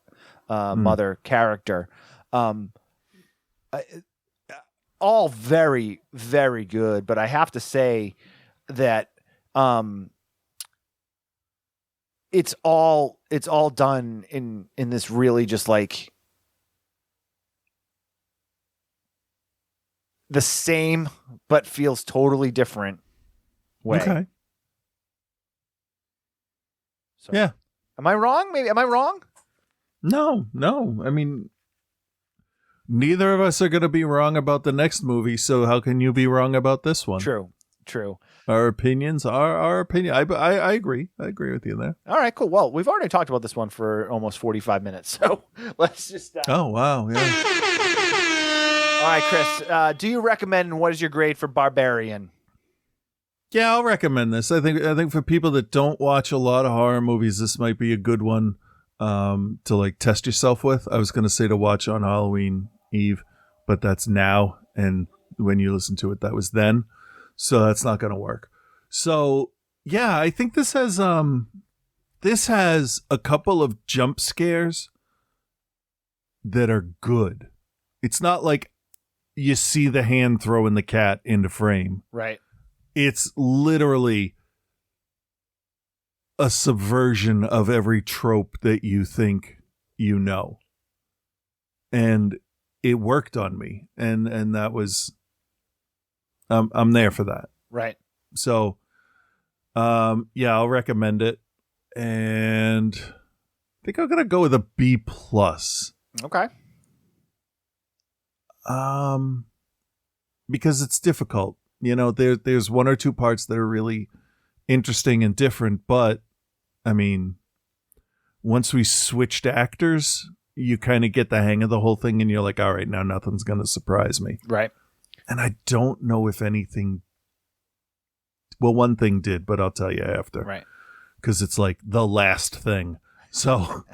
mother character. All very, very good. But I have to say that it's all done in this really just the same, but feels totally different way. Okay. So, yeah. Am I wrong? Maybe. Am I wrong? No. I mean, neither of us are going to be wrong about the next movie. So how can you be wrong about this one? True. Our opinions are our opinion. I agree. I agree with you there. All right, cool. Well, we've already talked about this one for almost 45 minutes. So let's just. Oh, wow. Yeah. All right, Chris, do you recommend and what is your grade for Barbarian? Yeah, I'll recommend this. I think for people that don't watch a lot of horror movies, this might be a good one to test yourself with. I was going to say to watch on Halloween Eve, but that's now. And when you listen to it, that was then. So that's not going to work. So yeah, I think this has a couple of jump scares that are good. It's not you see the hand throwing the cat into frame. Right. It's literally a subversion of every trope that you think you know. And it worked on me. And that was, I'm there for that. Right. So, yeah, I'll recommend it. And I think I'm going to go with a B+. Okay. Because it's difficult. You know, there's one or two parts that are really interesting and different, but I mean, once we switched actors, you kind of get the hang of the whole thing and you're like, all right, now nothing's going to surprise me. Right. And I don't know if anything, well, one thing did, but I'll tell you after. Right. Because it's like the last thing. So,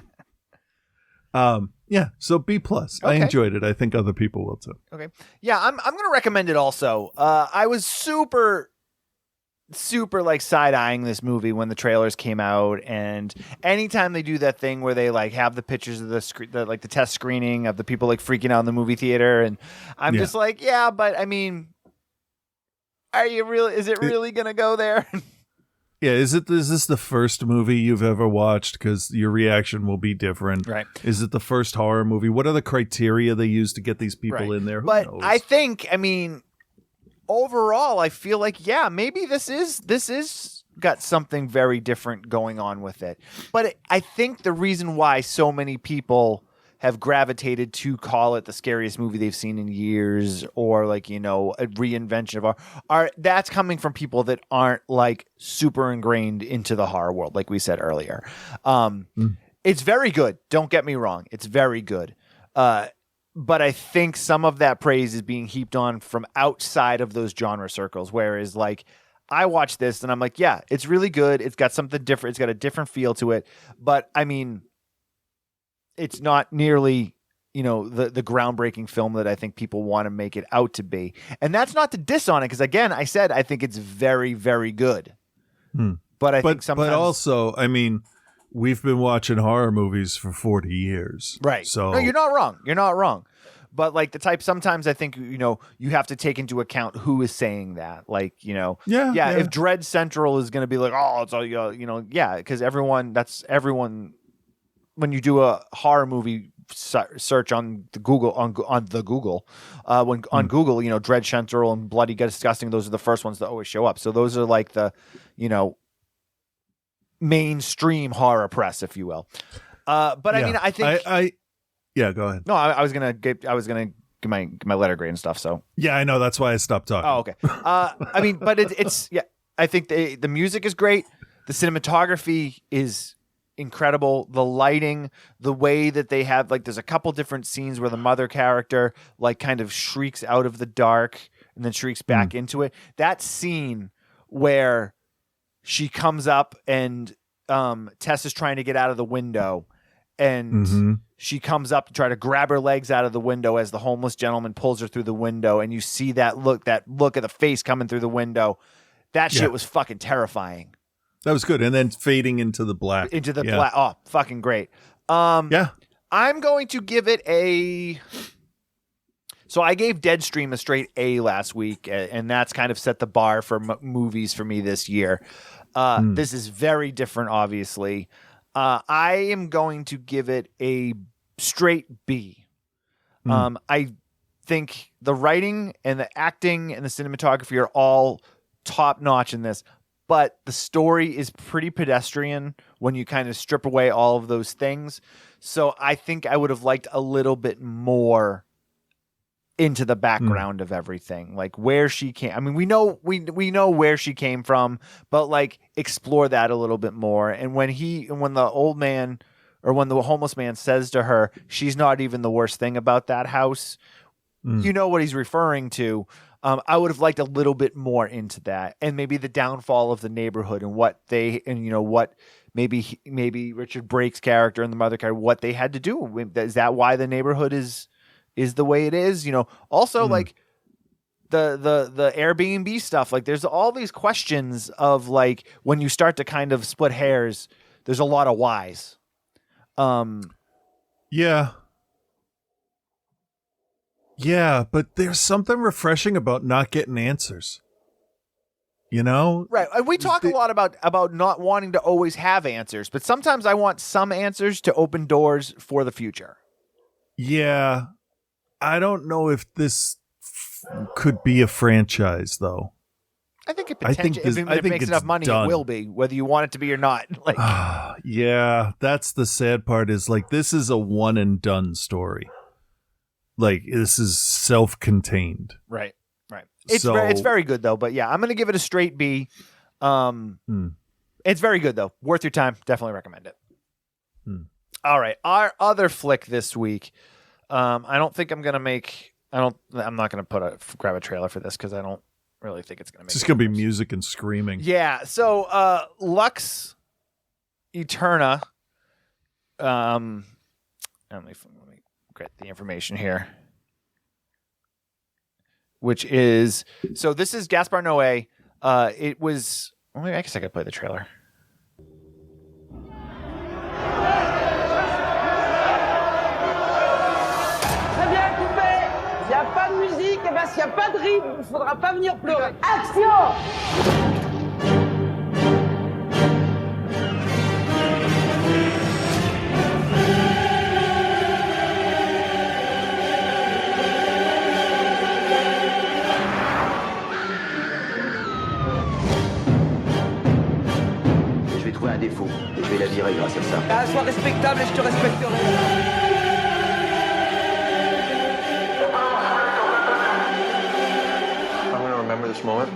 yeah, so B+. Okay. I enjoyed it. I think other people will too. Okay. Yeah, I'm going to recommend it also. I was super like side-eyeing this movie when the trailers came out, and anytime they do that thing where they like have the pictures of the test screening of the people like freaking out in the movie theater, and I'm just like, yeah, but I mean, is it really going to go there? Yeah, is this the first movie you've ever watched? Because your reaction will be different. Right. Is it the first horror movie? What are the criteria they use to get these people in there? Who knows? I think, I mean, overall, I feel like, yeah, maybe this is got something very different going on with it. But I think the reason why so many people have gravitated to call it the scariest movie they've seen in years, or like, you know, a reinvention of horror, that's coming from people that aren't like super ingrained into the horror world, like we said earlier. It's very good. Don't get me wrong. It's very good. But I think some of that praise is being heaped on from outside of those genre circles, whereas like I watch this and I'm like, yeah, it's really good. It's got something different. It's got a different feel to it. But I mean, it's not nearly, you know, the groundbreaking film that I think people want to make it out to be. And that's not to diss on it, because again, I said I think it's very, very good. But I think sometimes... But also, I mean, we've been watching horror movies for 40 years. Right. So no, you're not wrong. You're not wrong. But like sometimes I think, you know, you have to take into account who is saying that. Like, you know, if Dread Central is going to be like, oh, it's all, you know, because everyone, when you do a horror movie search on the Google, on Google, Google, you know, Dread Central and Bloody Disgusting, those are the first ones that always show up. So those are like the, you know, mainstream horror press, if you will. But I mean, I think yeah, go ahead. No, I was gonna get my letter grade and stuff. So yeah, I know, that's why I stopped talking. Oh, okay. I mean, but it's I think the music is great. The cinematography is incredible. The lighting, the way that they have, like, there's a couple different scenes where the mother character like kind of shrieks out of the dark and then shrieks back into it. That scene where she comes up and Tess is trying to get out of the window, and she comes up to try to grab her legs out of the window as the homeless gentleman pulls her through the window, and you see that look at the face coming through the window. That shit was fucking terrifying. That was good. And then fading into the black. Black. Oh, fucking great. Yeah. I'm going to give it a... So I gave Deadstream a straight A last week, and that's kind of set the bar for movies for me this year. This is very different, obviously. I am going to give it a straight B. I think the writing and the acting and the cinematography are all top-notch in this, but the story is pretty pedestrian when you kind of strip away all of those things. So I think I would have liked a little bit more into the background of everything, like where she came. I mean, we know where she came from, but like explore that a little bit more. And when the old man, or when the homeless man says to her, she's not even the worst thing about that house, you know what he's referring to. I would have liked a little bit more into that, and maybe the downfall of the neighborhood and what maybe Richard Brake's character and the mother character, what they had to do. Is that why the neighborhood is the way it is? You know, also like the Airbnb stuff, like there's all these questions of like, when you start to kind of split hairs, there's a lot of whys. Yeah. Yeah, but there's something refreshing about not getting answers. You know? Right. And we talk a lot about not wanting to always have answers, but sometimes I want some answers to open doors for the future. Yeah. I don't know if this could be a franchise, though. I think it potentially, if it makes enough money, done. It will be, whether you want it to be or not. Like, yeah, that's the sad part is like, this is a one and done story. Like, this is self-contained. Right. It's very good though, but yeah, I'm going to give it a straight B. It's very good though. Worth your time. Definitely recommend it. All right. Our other flick this week. I don't think I'm going to make, I'm not going to grab a trailer for this because I don't really think it's going to make It's just going to be music and screaming. Yeah. So, Lux Eterna, let me get the information here. Which is, so this is Gaspar Noé. It was, well, I guess I could play the trailer. Très bien coupé. S'il n'y a pas de musique, et ben s'il n'y a pas de rythme, il ne faudra pas venir pleurer. Action! Je vais trouver un défaut et je vais la virer grâce à ça. Sois respectable et je te respecterai. I'm going to remember this moment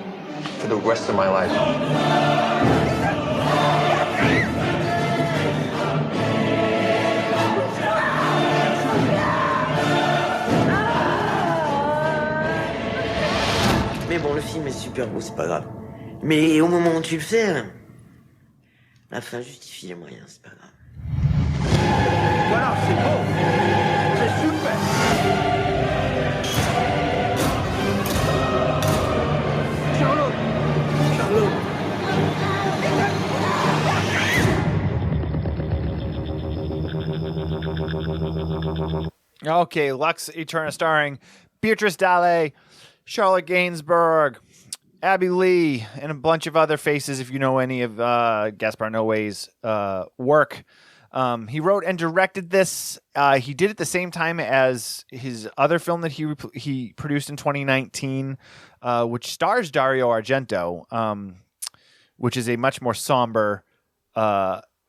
for the rest of my life. Mais bon, le film est super beau, c'est pas grave. Mais au moment où tu le fais, la fin justifie les moyens, c'est pas grave. Voilà, c'est beau. C'est super. Charlotte. Okay, Lux Eterna starring Beatrice Dalle, Charlotte Gainsbourg, Abby Lee, and a bunch of other faces if you know any of Gaspar Noé's work. He wrote and directed this. He did it the same time as his other film that he produced in 2019, which stars Dario Argento, which is a much more somber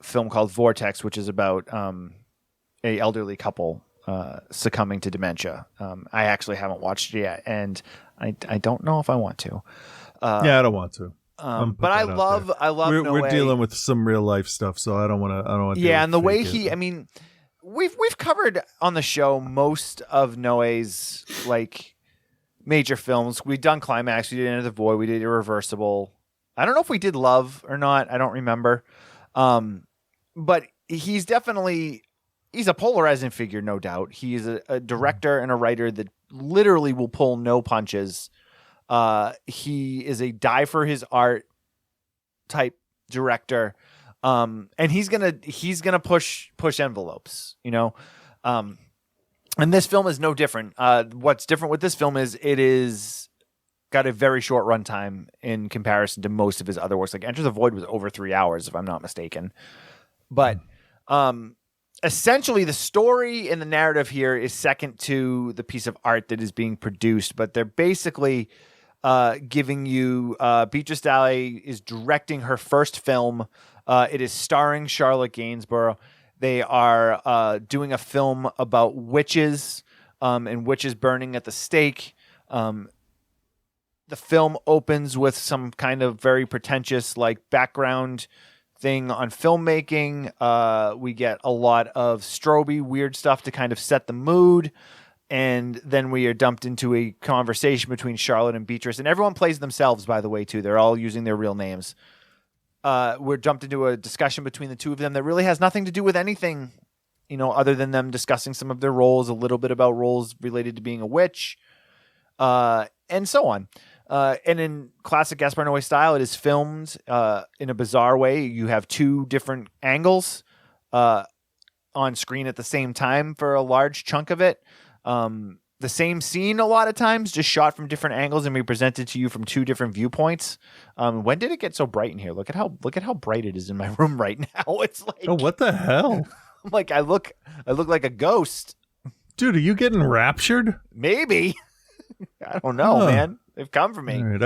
film called Vortex, which is about a elderly couple succumbing to dementia. I actually haven't watched it yet, and I don't know if I want to. Yeah, I don't want to. But I love Noé. We're dealing with some real life stuff, so I don't want to. Yeah, and the way I mean, we've covered on the show most of Noé's like major films. We've done Climax, we did Enter the Void, we did Irreversible. I don't know if we did Love or not. I don't remember. But he's a polarizing figure, no doubt. He's a director and a writer that literally will pull no punches. He is a die for his art type director. And he's gonna push envelopes, you know? And this film is no different. What's different with this film is it is got a very short runtime in comparison to most of his other works. Like Enter the Void was over 3 hours, if I'm not mistaken. But essentially the story and the narrative here is second to the piece of art that is being produced, but they're basically giving you Beatrice Dalle is directing her first film. It is starring Charlotte Gainsbourg. They are doing a film about witches and witches burning at the stake. The film opens with some kind of very pretentious like background thing on filmmaking. We get a lot of strobe weird stuff to kind of set the mood. And then we are dumped into a conversation between Charlotte and Beatrice. And everyone plays themselves, by the way, too. They're all using their real names. We're dumped into a discussion between the two of them that really has nothing to do with anything, you know, other than them discussing some of their roles, a little bit about roles related to being a witch, and so on. And in classic Gaspar Noé style, it is filmed in a bizarre way. You have two different angles on screen at the same time for a large chunk of it. the same scene a lot of times, just shot from different angles and we present it to you from two different viewpoints. When did it get so bright in here? Look at how bright it is in my room right now. It's like, oh, what the hell? Like I look like a ghost. Dude, are you getting raptured? Maybe. I don't know, man. They've come for me. All right,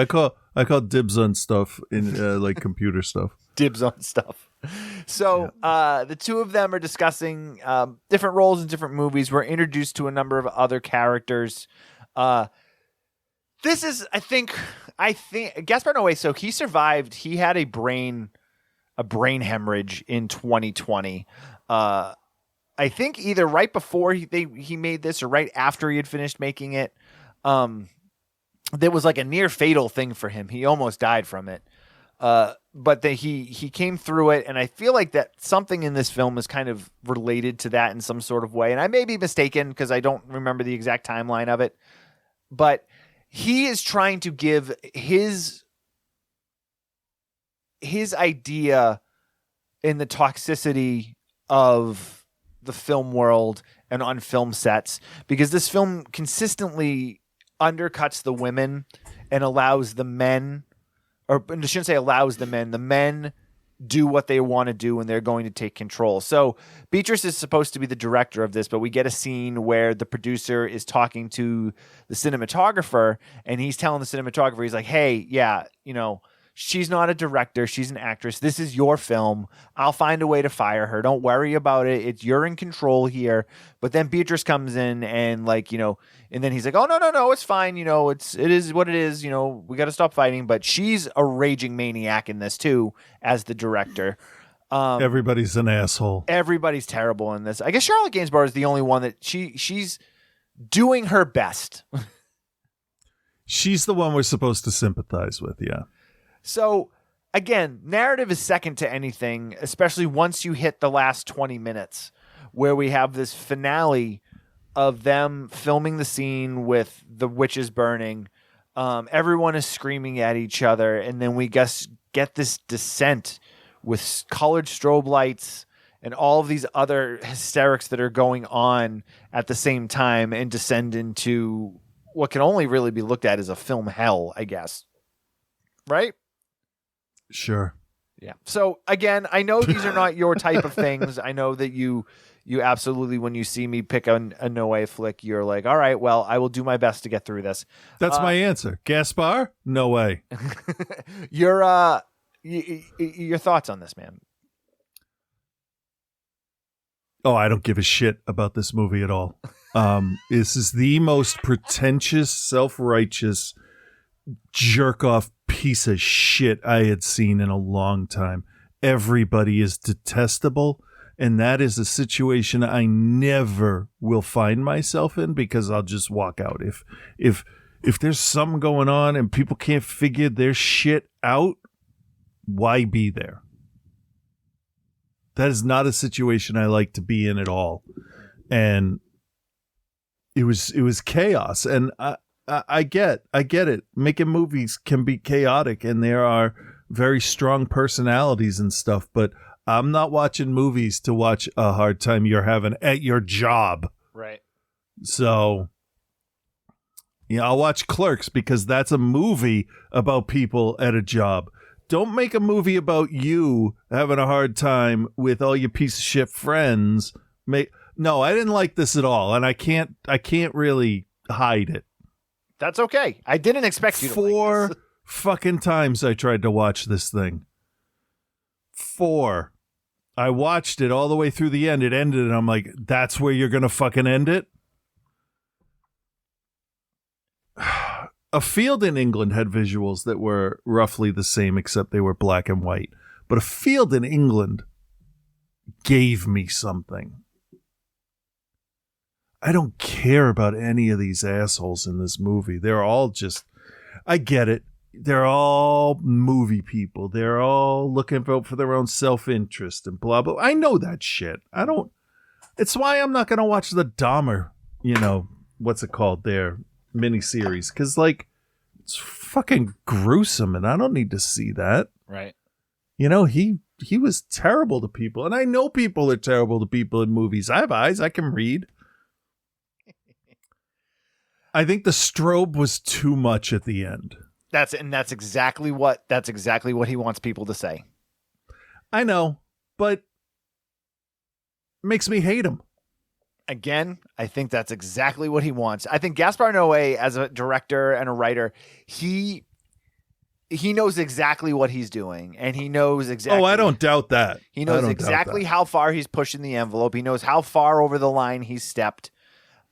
I call dibs on stuff in like computer stuff. Dibs on stuff. So the two of them are discussing different roles in different movies. We're introduced to a number of other characters. This is, I think Gaspar Noé. So he survived. He had a brain hemorrhage in 2020. I think either right before he made this or right after he had finished making it. There was like a near fatal thing for him. He almost died from it. But he came through it, and I feel like that something in this film is kind of related to that in some sort of way. And I may be mistaken because I don't remember the exact timeline of it. But he is trying to give his idea in the toxicity of the film world and on film sets, because this film consistently undercuts the women and allows the men, or I shouldn't say allows the men do what they want to do and they're going to take control. So Beatrice is supposed to be the director of this, but we get a scene where the producer is talking to the cinematographer and he's telling the cinematographer, he's like, hey, yeah, she's not a director. She's an actress. This is your film. I'll find a way to fire her. Don't worry about it. You're in control here. But then Beatrice comes in and and then he's like, oh, no, it's fine. It is what it is. We got to stop fighting. But she's a raging maniac in this too, as the director. Everybody's an asshole. Everybody's terrible in this. I guess Charlotte Gainsbourg is the only one that she's doing her best. She's the one we're supposed to sympathize with. Yeah. So, again, narrative is second to anything, especially once you hit the last 20 minutes where we have this finale of them filming the scene with the witches burning. Everyone is screaming at each other, and then we get this descent with colored strobe lights and all of these other hysterics that are going on at the same time and descend into what can only really be looked at as a film hell, I guess. Right? Sure. Yeah. So again, I know these are not your type of things. I know that you absolutely, when you see me pick a Noé flick, you're like, all right, well, I will do my best to get through this. That's my answer. Gaspar? No way. Your thoughts on this, man? Oh, I don't give a shit about this movie at all. This is the most pretentious, self-righteous, jerk-off piece of shit I had seen in a long time. Everybody is detestable, and that is a situation I never will find myself in because I'll just walk out. If there's something going on and people can't figure their shit out, why be there? That is not a situation I like to be in at all. And it was chaos, and I get it. Making movies can be chaotic, and there are very strong personalities and stuff, but I'm not watching movies to watch a hard time you're having at your job. Right. So, I'll watch Clerks because that's a movie about people at a job. Don't make a movie about you having a hard time with all your piece of shit friends. No, I didn't like this at all, and I can't really hide it. That's okay. I didn't expect you to like this. 4 fucking times I tried to watch this thing. 4. I watched it all the way through the end. It ended, and I'm like, that's where you're going to fucking end it? A Field in England had visuals that were roughly the same, except they were black and white. But A Field in England gave me something. I don't care about any of these assholes in this movie. They're all just, I get it. They're all movie people. They're all looking for their own self-interest and blah, blah. I know that shit. It's why I'm not going to watch the Dahmer, what's it called there, miniseries. Because, it's fucking gruesome and I don't need to see that. Right. He was terrible to people. And I know people are terrible to people in movies. I have eyes. I can read. I think the strobe was too much at the end. That's exactly what he wants people to say. I know, but makes me hate him. Again, I think that's exactly what he wants. I think Gaspar Noé, as a director and a writer, he knows exactly what he's doing, and he knows exactly. Oh, I don't doubt that. He knows exactly how far he's pushing the envelope. He knows how far over the line he's stepped.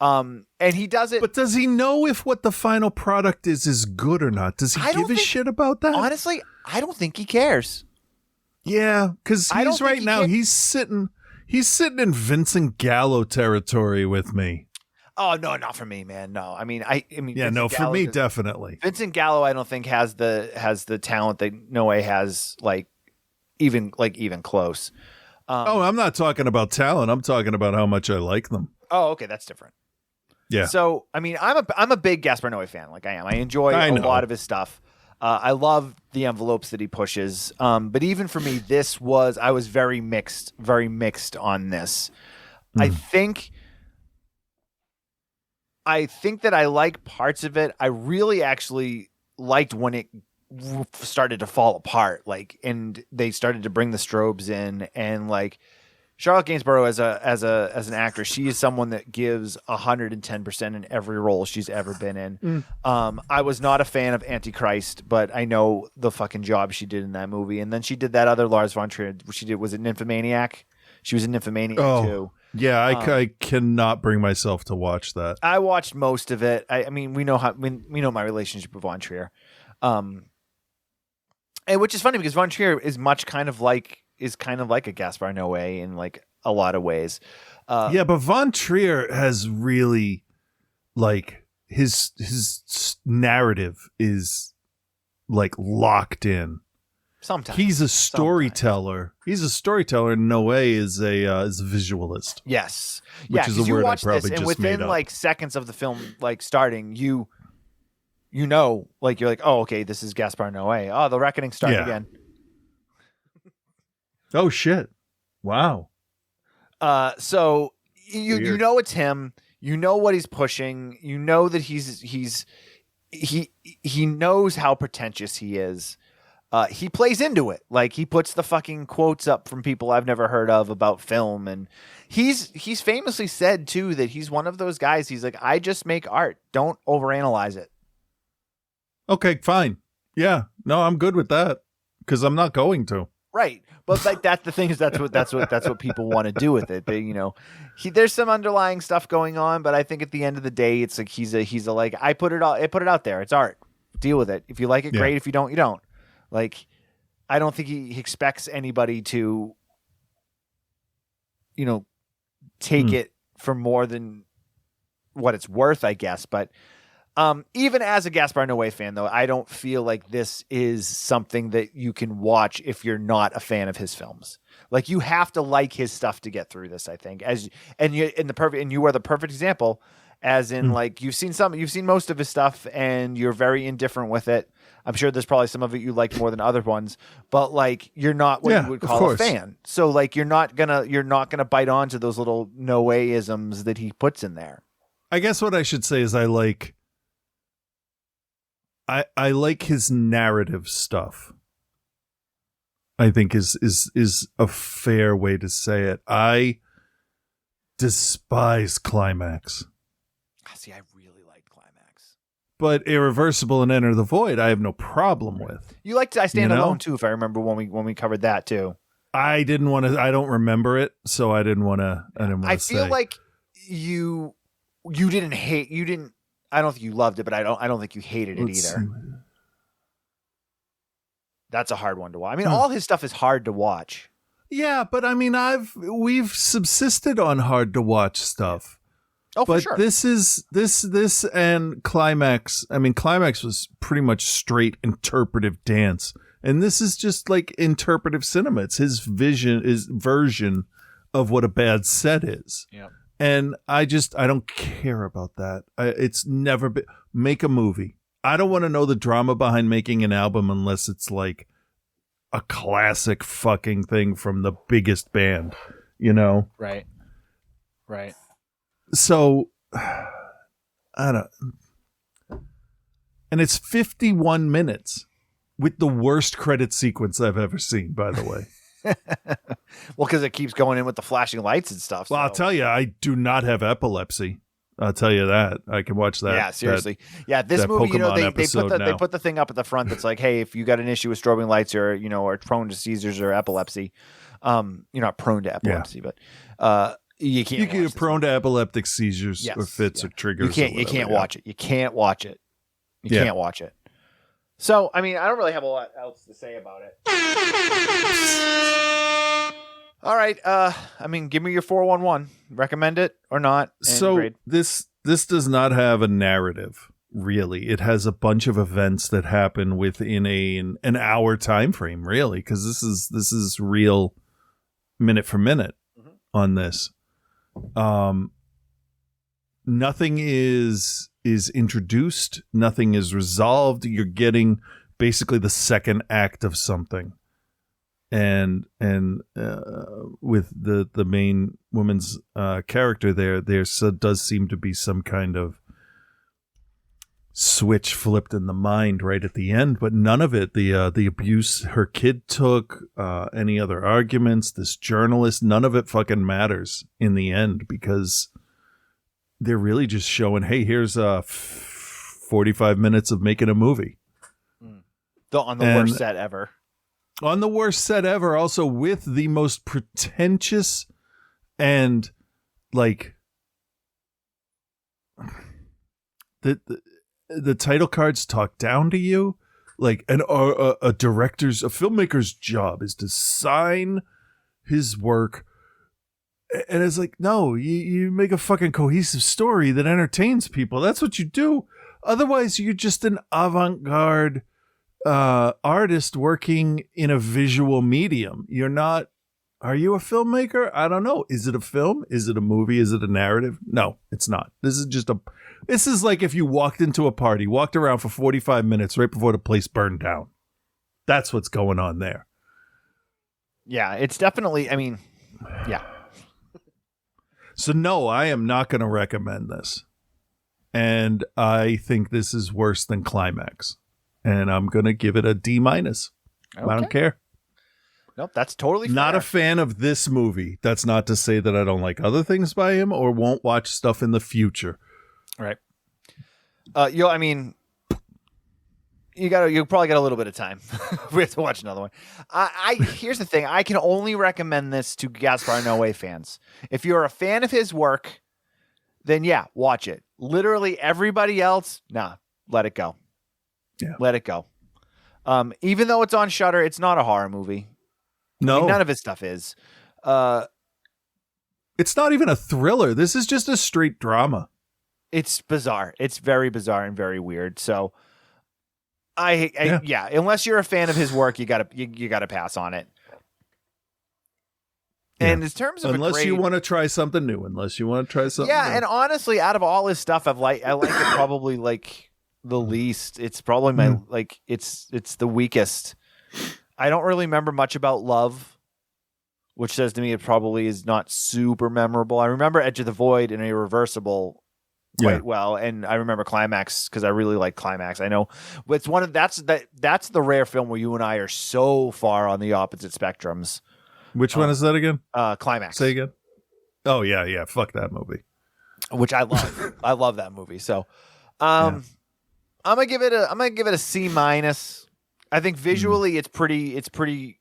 And he does it. But does he know if what the final product is good or not? Does he give a shit about that? Honestly, I don't think he cares. Yeah, because he's right now. He's sitting in Vincent Gallo territory with me. Oh no, not for me, man. No, I mean, yeah, Vincent no, for me, definitely. Vincent Gallo, I don't think has the talent that Noé has, even close. I'm not talking about talent. I'm talking about how much I like them. Oh, okay, that's different. Yeah. So, I mean, I'm a big Gaspar Noé fan. Like I am. I enjoy a lot of his stuff. I love the envelopes that he pushes. But even for me, I was very mixed on this. I think that I like parts of it. I really actually liked when it started to fall apart, and they started to bring the strobes in, and Charlotte Gainsborough as an actress, she is someone that gives 110% in every role she's ever been in. I was not a fan of Antichrist, but I know the fucking job she did in that movie. And then she did that other Lars von Trier. Was it Nymphomaniac? She was in Nymphomaniac too. Yeah, I cannot bring myself to watch that. I watched most of it. I mean, we know my relationship with von Trier, and which is funny because von Trier is kind of like a Gaspar Noé in a lot of ways. Yeah, but von Trier has really his narrative is locked in. Sometimes he's a storyteller. He's a storyteller, and Noé is a visualist. Yes, which is a word I probably and just within made up. seconds of the film starting, you're oh, okay, this is Gaspar Noé. Oh, the reckoning started again. Oh shit! Wow. So you know it's him. You know what he's pushing. You know that he knows how pretentious he is. He plays into it. He puts the fucking quotes up from people I've never heard of about film, and he's famously said too that he's one of those guys. He's like, I just make art. Don't overanalyze it. Okay, fine. Yeah, no, I'm good with that because I'm not going to. Right. But that's the thing is that's what people want to do with it. They, there's some underlying stuff going on, but I think at the end of the day, it's he's a I put it out there. It's art. Deal with it. If you like it, great. If you don't, you don't. I don't think he expects anybody to, take it for more than what it's worth, I guess. But even as a Gaspar Noé fan, though, I don't feel like this is something that you can watch if you're not a fan of his films. You have to like his stuff to get through this, I think. You are the perfect example, as in you've seen most of his stuff and you're very indifferent with it. I'm sure there's probably some of it you like more than other ones, but you're not what you would call a fan. So you're not gonna bite onto those little Noé-isms that he puts in there. I guess what I should say is I like his narrative stuff. I think is a fair way to say it. I despise Climax. See, I really liked Climax. But Irreversible and Enter the Void, I have no problem with. You liked I Stand Alone too, if I remember when we covered that too. I didn't want to. I don't remember it, so I didn't want to. I feel like you didn't hate. You didn't. I don't think you loved it, but I don't think you hated it either. That's a hard one to watch. I mean, all his stuff is hard to watch. Yeah, but I mean, we've subsisted on hard to watch stuff. Oh, for but sure. This and Climax. I mean, Climax was pretty much straight interpretive dance, and this is just interpretive cinema. It's his version of what a bad set is. Yeah. And I don't care about that. It's never been. Make a movie. I don't want to know the drama behind making an album unless it's a classic fucking thing from the biggest band, Right. So, I don't. And it's 51 minutes with the worst credit sequence I've ever seen, by the way. Well, because it keeps going in with the flashing lights and stuff. Well, I'll tell you, I do not have epilepsy. I'll tell you that. I can watch that. Yeah, seriously. This movie, Pokemon they put the thing up at the front that's like, hey, if you got an issue with strobing lights or are prone to seizures or epilepsy, you're not prone to epilepsy, but you can't. You can get prone to epileptic seizures or fits or triggers. You can't watch it. You can't watch it. You can't watch it. So, I mean, I don't really have a lot else to say about it. All right. I mean, give me your 411. Recommend it or not? So grade. this does not have a narrative, really. It has a bunch of events that happen within an hour time frame, really, because this is real minute for minute on this. Nothing is introduced. Nothing is resolved. You're getting basically the second act of something. And with the main woman's character there does seem to be some kind of switch flipped in the mind right at the end, but none of it, the abuse her kid took, any other arguments, this journalist, none of it fucking matters in the end, because they're really just showing, hey, here's 45 minutes of making a movie. On the worst set ever. On the worst set ever, also with the most pretentious and like the title cards talk down to you, like a filmmaker's job is to sign his work, and it's like, no, you make a fucking cohesive story that entertains people. That's what you do. Otherwise, you're just an avant-garde artist working in a visual medium. You're not. Are you a filmmaker? I don't know. Is it a film? Is it a movie? Is it a narrative? No, it's not. This is like if you walked into a party, walked around for 45 minutes right before the place burned down. That's what's going on there. Yeah, it's definitely, I mean, yeah. So no, I am not going to recommend this. And I think this is worse than Climax. And I'm going to give it a D-. Okay. I don't care. Nope, that's totally fair. Not a fan of this movie. That's not to say that I don't like other things by him or won't watch stuff in the future. Right. I mean, you'll probably get a little bit of time. We have to watch another one. Here's the thing. I can only recommend this to Gaspar Noé fans. If you're a fan of his work, then yeah, watch it. Literally everybody else, nah, let it go. Yeah. Let it go. Even though it's on Shudder, it's not a horror movie. No. I mean, none of his stuff is. It's not even a thriller. This is just a straight drama. It's bizarre. It's very bizarre and very weird. So yeah, unless you're a fan of his work, you gotta pass on it. And in terms of unless you want to try something new, new. And honestly, out of all his stuff, I like it probably like the least. It's probably my it's the weakest. I don't really remember much about Love, which says to me it probably is not super memorable. I remember Edge of the Void and Irreversible quite well, and I remember Climax because I really like Climax. I know it's one of that's the rare film where you and I are so far on the opposite spectrums. Which one is that again? Climax. Say again. Oh yeah. Fuck that movie. Which I love. I love that movie. So, I'm gonna give it a C-. I think visually it's pretty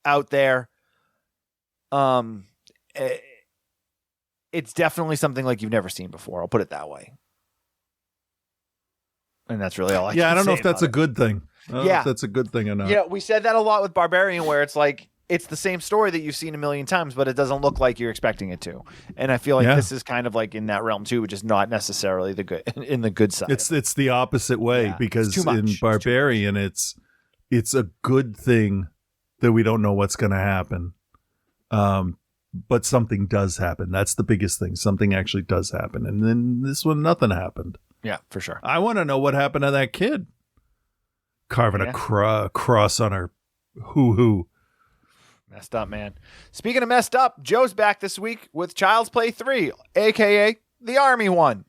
out there. It's definitely something like you've never seen before. I'll put it that way. And that's really all I can say. I don't know if that's a good thing. I don't know if that's a good thing or not. Yeah, we said that a lot with Barbarian, where it's like it's the same story that you've seen a million times, but it doesn't look like you're expecting it to. And I feel like this is kind of like in that realm too, which is not necessarily the good in the good side. It's the opposite way because in Barbarian it's a good thing that we don't know what's going to happen. But something does happen. That's the biggest thing. Something actually does happen. And then this one, nothing happened. Yeah, for sure. I want to know what happened to that kid. Carving a cross on her hoo-hoo. Messed up, man. Speaking of messed up, Joe's back this week with Child's Play 3, a.k.a. the Army one.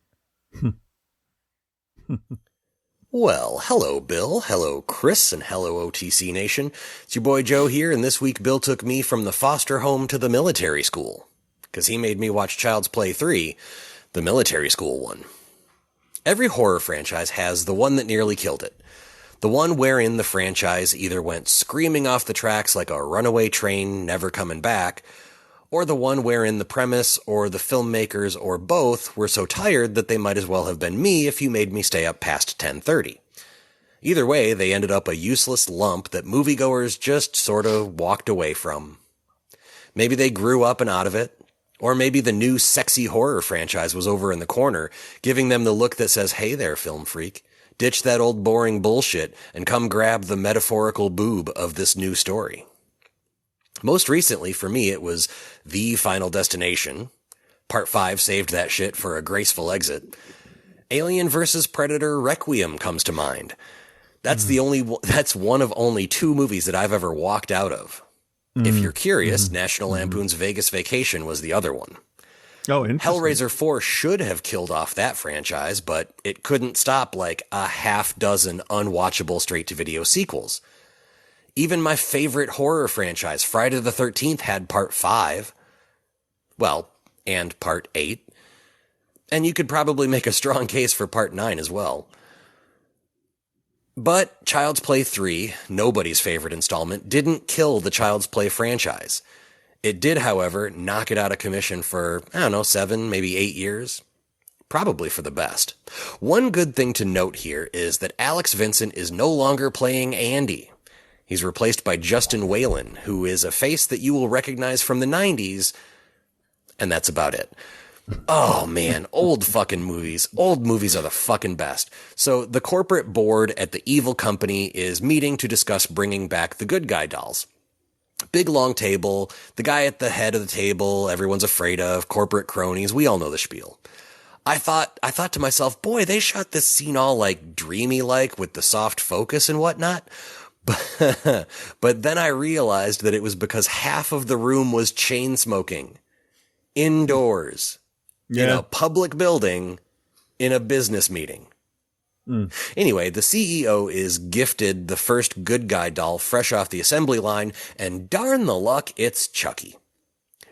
Well, hello, Bill. Hello, Chris, and hello, OTC Nation. It's your boy Joe here, and this week Bill took me from the foster home to the military school. Because he made me watch Child's Play 3, the military school one. Every horror franchise has the one that nearly killed it. The one wherein the franchise either went screaming off the tracks like a runaway train never coming back, or the one wherein the premise or the filmmakers or both were so tired that they might as well have been me if you made me stay up past 10:30. Either way, they ended up a useless lump that moviegoers just sort of walked away from. Maybe they grew up and out of it, or maybe the new sexy horror franchise was over in the corner, giving them the look that says, hey there, film freak, ditch that old boring bullshit and come grab the metaphorical boob of this new story. Most recently, for me, it was The Final Destination. Part 5 saved that shit for a graceful exit. Alien vs. Predator Requiem comes to mind. That's one of only 2 movies that I've ever walked out of. If you're curious, National Lampoon's Vegas Vacation was the other one. Oh, interesting. Hellraiser 4 should have killed off that franchise, but it couldn't stop like a half dozen unwatchable straight-to-video sequels. Even my favorite horror franchise, Friday the 13th, had Part 5. Well, and Part 8. And you could probably make a strong case for Part 9 as well. But Child's Play 3, nobody's favorite installment, didn't kill the Child's Play franchise. It did, however, knock it out of commission for, 7, maybe 8 years. Probably for the best. One good thing to note here is that Alex Vincent is no longer playing Andy. He's replaced by Justin Whalen, who is a face that you will recognize from the 90s, and that's about it. Oh man, old fucking movies. Old movies are the fucking best. So the corporate board at the evil company is meeting to discuss bringing back the good guy dolls. Big long table, the guy at the head of the table, everyone's afraid of, corporate cronies, we all know the spiel. I thought to myself, boy, they shot this scene all like dreamy like with the soft focus and whatnot. But then I realized that it was because half of the room was chain smoking. Indoors. In a public building. In a business meeting. Anyway, the CEO is gifted the first good guy doll fresh off the assembly line, and darn the luck, it's Chucky.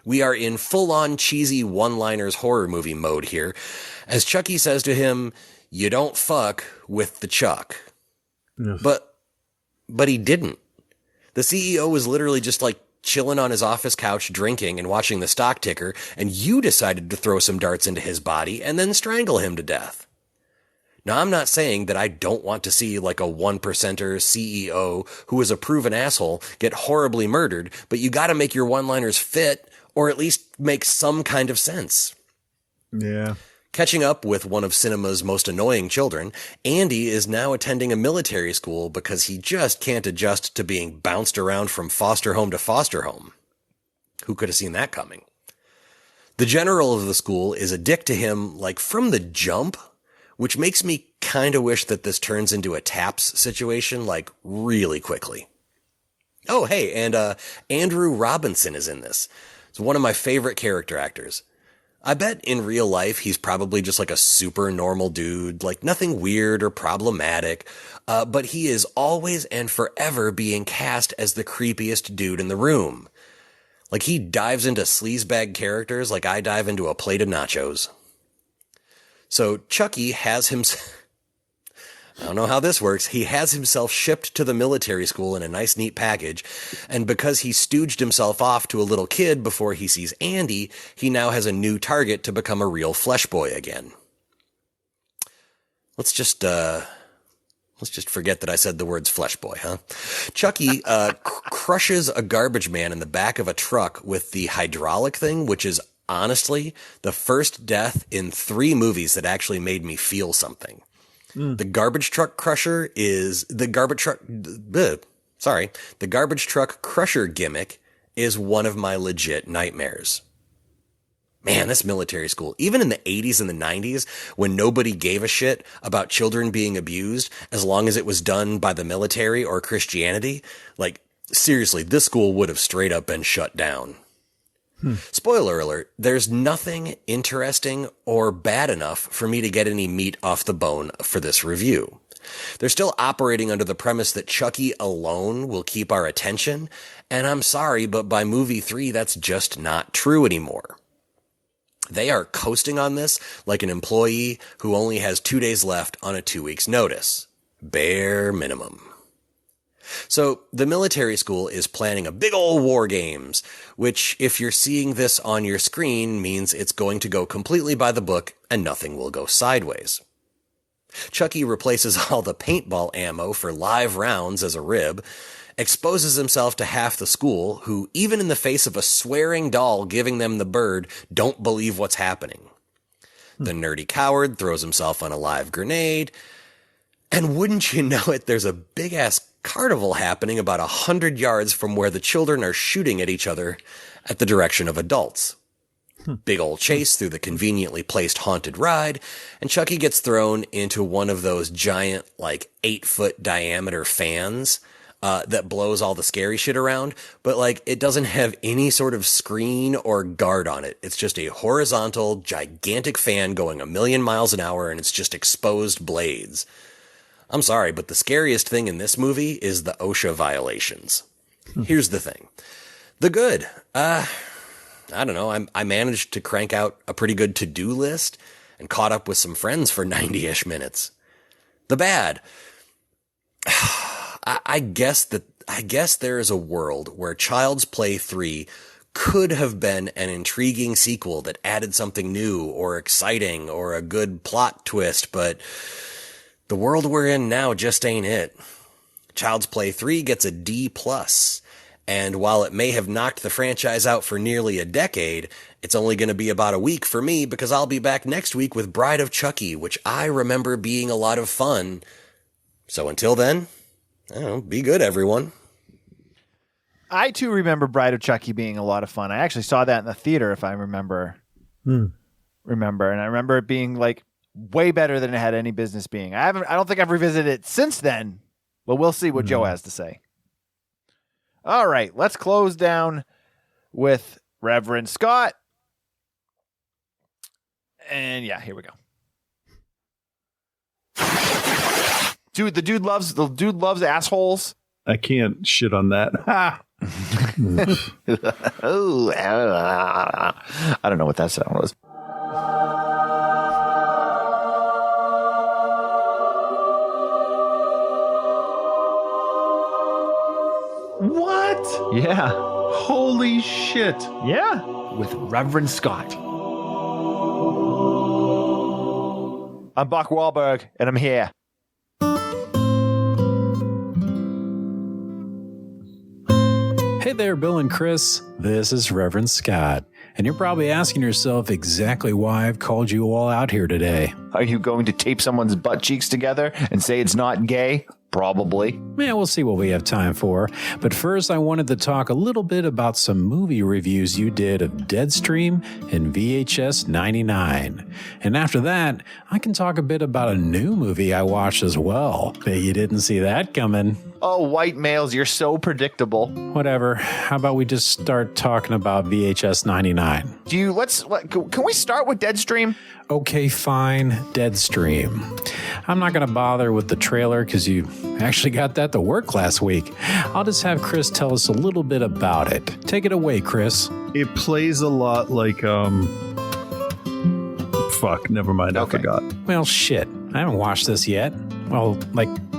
We are in full-on cheesy one-liners horror movie mode here, as Chucky says to him, you don't fuck with the Chuck. Yes. But he didn't. The CEO was literally just like chilling on his office couch, drinking and watching the stock ticker, and you decided to throw some darts into his body and then strangle him to death. Now, I'm not saying that I don't want to see like a 1%er CEO who is a proven asshole get horribly murdered, but you gotta make your one-liners fit or at least make some kind of sense. Yeah. Catching up with one of cinema's most annoying children, Andy is now attending a military school because he just can't adjust to being bounced around from foster home to foster home. Who could have seen that coming? The general of the school is a dick to him, like from the jump, which makes me kind of wish that this turns into a TAPS situation, like really quickly. Oh, hey, and Andrew Robinson is in this. He's one of my favorite character actors. I bet in real life he's probably just like a super normal dude, like nothing weird or problematic, but he is always and forever being cast as the creepiest dude in the room. Like he dives into sleazebag characters like I dive into a plate of nachos. So Chucky has himself... I don't know how this works. He has himself shipped to the military school in a nice, neat package. And because he stooged himself off to a little kid before he sees Andy, he now has a new target to become a real flesh boy again. Let's just forget that I said the words flesh boy, huh? Chucky, crushes a garbage man in the back of a truck with the hydraulic thing, which is honestly the first death in 3 movies that actually made me feel something. The garbage truck crusher the garbage truck crusher gimmick is one of my legit nightmares. Man, this military school, even in the 80s and the 90s, when nobody gave a shit about children being abused, as long as it was done by the military or Christianity, like, seriously, this school would have straight up been shut down. Spoiler alert, there's nothing interesting or bad enough for me to get any meat off the bone for this review. They're still operating under the premise that Chucky alone will keep our attention, and I'm sorry, but by movie 3, that's just not true anymore. They are coasting on this like an employee who only has 2 days left on a 2 weeks notice. Bare minimum. So the military school is planning a big ol' war games, which if you're seeing this on your screen means it's going to go completely by the book and nothing will go sideways. Chucky replaces all the paintball ammo for live rounds as a rib, exposes himself to half the school, who, even in the face of a swearing doll giving them the bird, don't believe what's happening. The nerdy coward throws himself on a live grenade, and wouldn't you know it, there's a big-ass carnival happening about 100 yards from where the children are shooting at each other at the direction of adults. Big old chase through the conveniently placed haunted ride, and Chucky gets thrown into one of those giant, 8-foot diameter fans that blows all the scary shit around, but it doesn't have any sort of screen or guard on it. It's just a horizontal, gigantic fan going 1,000,000 miles an hour, and it's just exposed blades. I'm sorry, but the scariest thing in this movie is the OSHA violations. Here's the thing. The good. I don't know. I managed to crank out a pretty good to-do list and caught up with some friends for 90-ish minutes. The bad. I guess there is a world where Child's Play 3 could have been an intriguing sequel that added something new or exciting or a good plot twist, but the world we're in now just ain't it. Child's Play 3 gets a D+, and while it may have knocked the franchise out for nearly a decade, it's only going to be about a week for me because I'll be back next week with Bride of Chucky, which I remember being a lot of fun. So until then, I don't know, be good, everyone. I, too, remember Bride of Chucky being a lot of fun. I actually saw that in the theater, if I remember. And I remember it being, way better than it had any business being. I don't think I've revisited it since then, but we'll see what Joe has to say. All right, let's close down with Reverend Scott. And yeah, here we go. Dude, the dude loves assholes. I can't shit on that. Oh, I don't know what that sound was. What? Yeah. Holy shit. Yeah. With Reverend Scott. I'm Buck Wahlberg, and I'm here. Hey there, Bill and Chris. This is Reverend Scott. And you're probably asking yourself exactly why I've called you all out here today. Are you going to tape someone's butt cheeks together and say it's not gay? Probably. Yeah, we'll see what we have time for. But first, I wanted to talk a little bit about some movie reviews you did of Deadstream and VHS 99. And after that, I can talk a bit about a new movie I watched as well. Bet you didn't see that coming. Oh, white males, you're so predictable. Whatever. How about we just start talking about VHS 99? Can we start with Deadstream? Okay, fine. Deadstream. I'm not going to bother with the trailer because you actually got that to work last week. I'll just have Chris tell us a little bit about it. Take it away, Chris. It plays a lot like, fuck, never mind, I forgot. Well, shit. I haven't watched this yet. Well,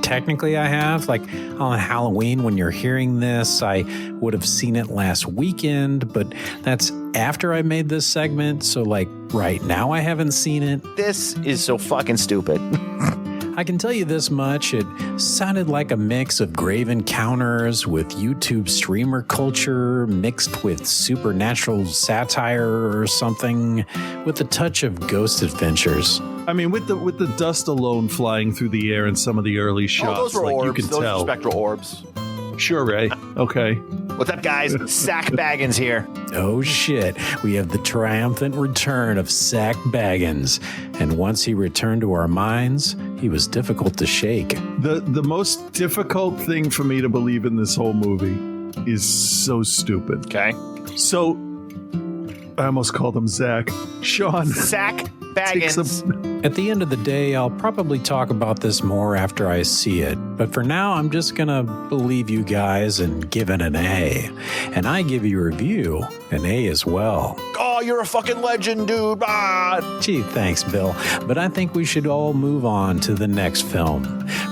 technically I have. On Halloween, when you're hearing this, I would have seen it last weekend, but that's after I made this segment, so right now I haven't seen it. This is so fucking stupid. I can tell you this much, it sounded like a mix of Grave Encounters with YouTube streamer culture mixed with supernatural satire or something, with a touch of Ghost Adventures. I mean, with the dust alone flying through the air in some of the early shots, those were orbs. You can those tell. Are spectral orbs. Sure, Ray. Okay. What's up, guys? Sack Baggins here. Oh, shit. We have the triumphant return of Sack Baggins. And once he returned to our minds, he was difficult to shake. The most difficult thing for me to believe in this whole movie is so stupid. Okay. So, I almost called him Zach. Sean. Sack Baggins. At the end of the day, I'll probably talk about this more after I see it. But for now, I'm just going to believe you guys and give it an A. And I give your review an A as well. Oh, you're a fucking legend, dude. Ah. Gee, thanks, Bill. But I think we should all move on to the next film.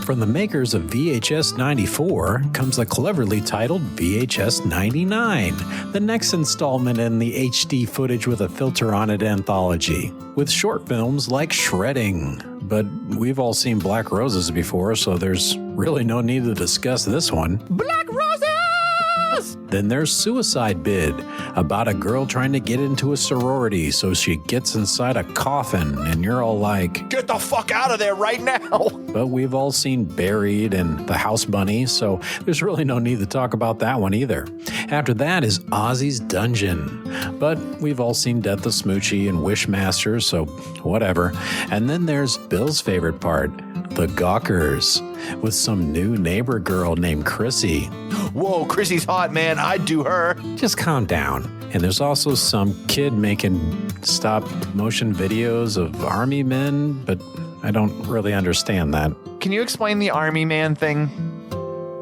From the makers of VHS 94 comes a cleverly titled VHS 99, the next installment in the HD footage with a filter on it anthology, with short films like Shredding. But we've all seen Black Roses before, so there's really no need to discuss this one. Black Roses! Then there's Suicide Bid, about a girl trying to get into a sorority, so she gets inside a coffin, and you're all like, get the fuck out of there right now! But we've all seen Buried and The House Bunny, so there's really no need to talk about that one either. After that is Ozzy's Dungeon, but we've all seen Death of Smoochie and Wishmaster, so whatever. And then there's Bill's favorite part, The Gawkers, with some new neighbor girl named Chrissy. Whoa, Chrissy's hot, man. I'd do her. Just calm down. And there's also some kid making stop motion videos of army men, but I don't really understand that. Can you explain the army man thing?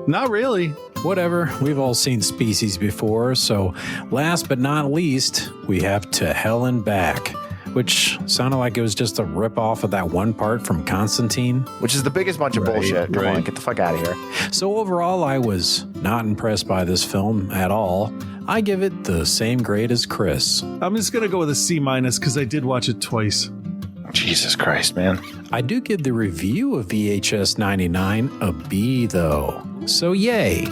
Not really. Whatever, we've all seen Species before, so last but not least, we have To Hell and Back, which sounded like it was just a rip-off of that one part from Constantine. Which is the biggest bunch of bullshit. Come on, get the fuck out of here. So overall, I was not impressed by this film at all. I give it the same grade as Chris. I'm just going to go with a C- because I did watch it twice. Jesus Christ, man. I do give the review of VHS 99 a B, though. So yay.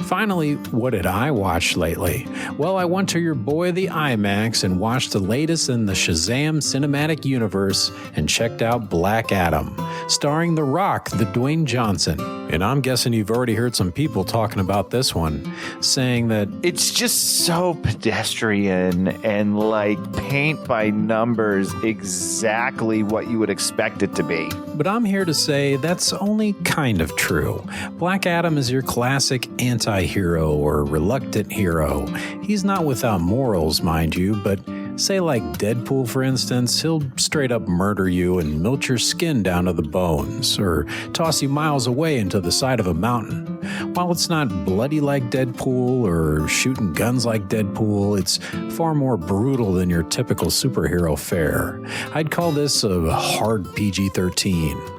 Finally, what did I watch lately? Well, I went to your boy the IMAX and watched the latest in the Shazam cinematic universe and checked out Black Adam, starring The Rock, the Dwayne Johnson. And I'm guessing you've already heard some people talking about this one, saying that it's just so pedestrian and like paint by numbers exactly what you would expect it to be. But I'm here to say that's only kind of true. Black Adam is your classic anti-hero or reluctant hero. He's not without morals, mind you, but say like Deadpool, for instance, he'll straight up murder you and melt your skin down to the bones, or toss you miles away into the side of a mountain. While it's not bloody like Deadpool or shooting guns like Deadpool, it's far more brutal than your typical superhero fare. I'd call this a hard PG-13.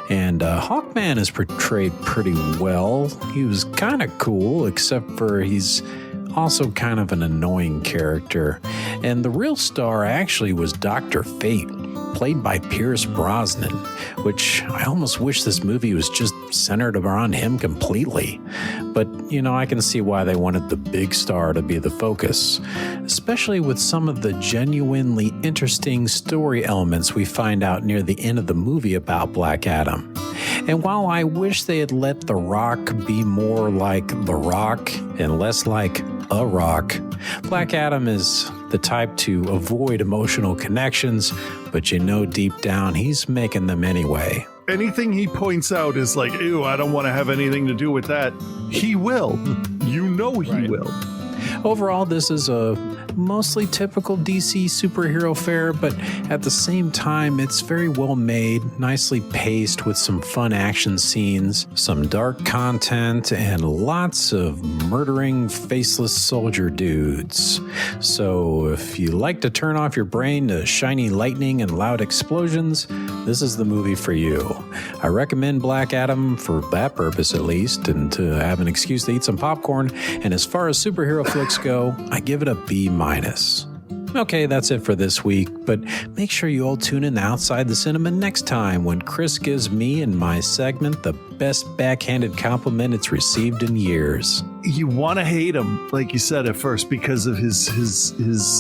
And Hawkman is portrayed pretty well. He was kind of cool, except for he's also kind of an annoying character. And the real star actually was Dr. Fate, played by Pierce Brosnan, which I almost wish this movie was just centered around him completely. But, you know, I can see why they wanted the big star to be the focus, especially with some of the genuinely interesting story elements we find out near the end of the movie about Black Adam. And while I wish they had let The Rock be more like The Rock and less like A Rock, Black Adam is the type to avoid emotional connections, but you know deep down he's making them anyway. Anything he points out is like, ew, I don't want to have anything to do with that. He will. You know he will. Overall, this is a mostly typical DC superhero fare, but at the same time, it's very well made, nicely paced with some fun action scenes, some dark content, and lots of murdering faceless soldier dudes. So if you like to turn off your brain to shiny lightning and loud explosions, this is the movie for you. I recommend Black Adam for that purpose at least, and to have an excuse to eat some popcorn. And as far as superhero flicks go, I give it a B-. Okay, that's it for this week, but make sure you all tune in Outside the Cinema next time when Chris gives me and my segment the best backhanded compliment it's received in years. You want to hate him, like you said at first, because of his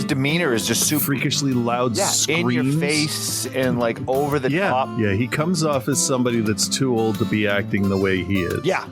demeanor is just super freakishly loud screams. In your face and like over the top. Yeah, he comes off as somebody that's too old to be acting the way he is. Yeah.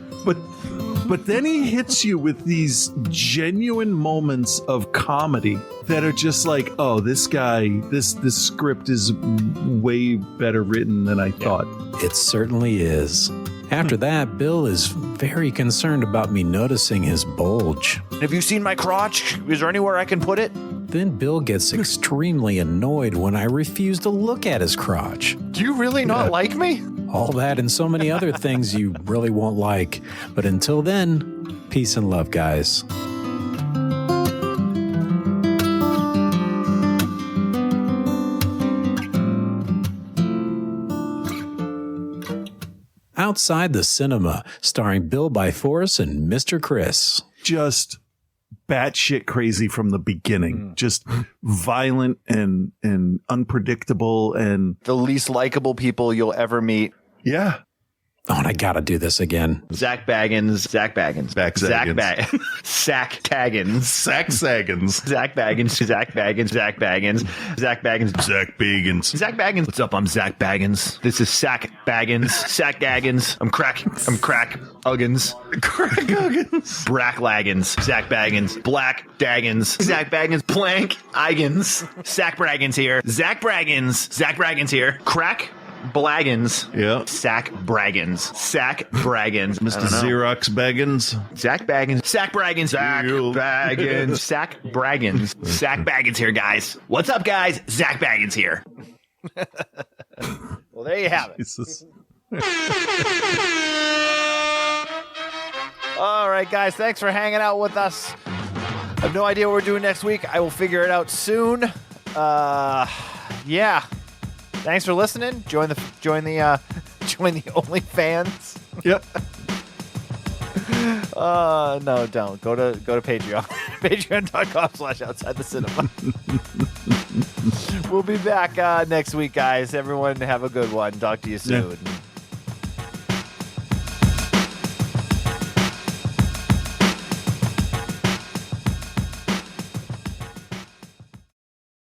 But then he hits you with these genuine moments of comedy that are just like, oh, this guy, this script is way better written than I thought. It certainly is. After that, Bill is very concerned about me noticing his bulge. Have you seen my crotch? Is there anywhere I can put it? Then Bill gets extremely annoyed when I refuse to look at his crotch. Do you really not like me? All that and so many other things you really won't like. But until then, peace and love, guys. Outside the Cinema, starring Bill Byforce and Mr. Chris. Just batshit crazy from the beginning. Just violent and unpredictable and the least likable people you'll ever meet. Yeah. Oh, and I gotta do this again. Zach Baggins. Sack Taggins. Zach Baggins. Zach Baggins. Zach Baggins. What's up? I'm Zach Baggins. This is Sack Baggins. Sack Gaggins. I'm crack Uggins. Crack Uggins. Brack Laggins. Zach Baggins. Black Daggins. Zach Baggins. Plank Igans. Sack Braggins here. Zach Braggins here. Crack Blaggins. Yeah. Sack Braggins. Mr. Xerox Baggins. Zach Baggins. Sack Braggins. Sack Baggins. Sack Braggins. Sack Baggins here, guys. What's up, guys? Zach Baggins here. Well, there you have it. All right, guys. Thanks for hanging out with us. I have no idea what we're doing next week. I will figure it out soon. Yeah. Thanks for listening. Join the OnlyFans. Yep. No, don't. Go to Patreon. Patreon.com/outside the cinema. We'll be back next week, guys. Everyone have a good one. Talk to you soon. Yeah.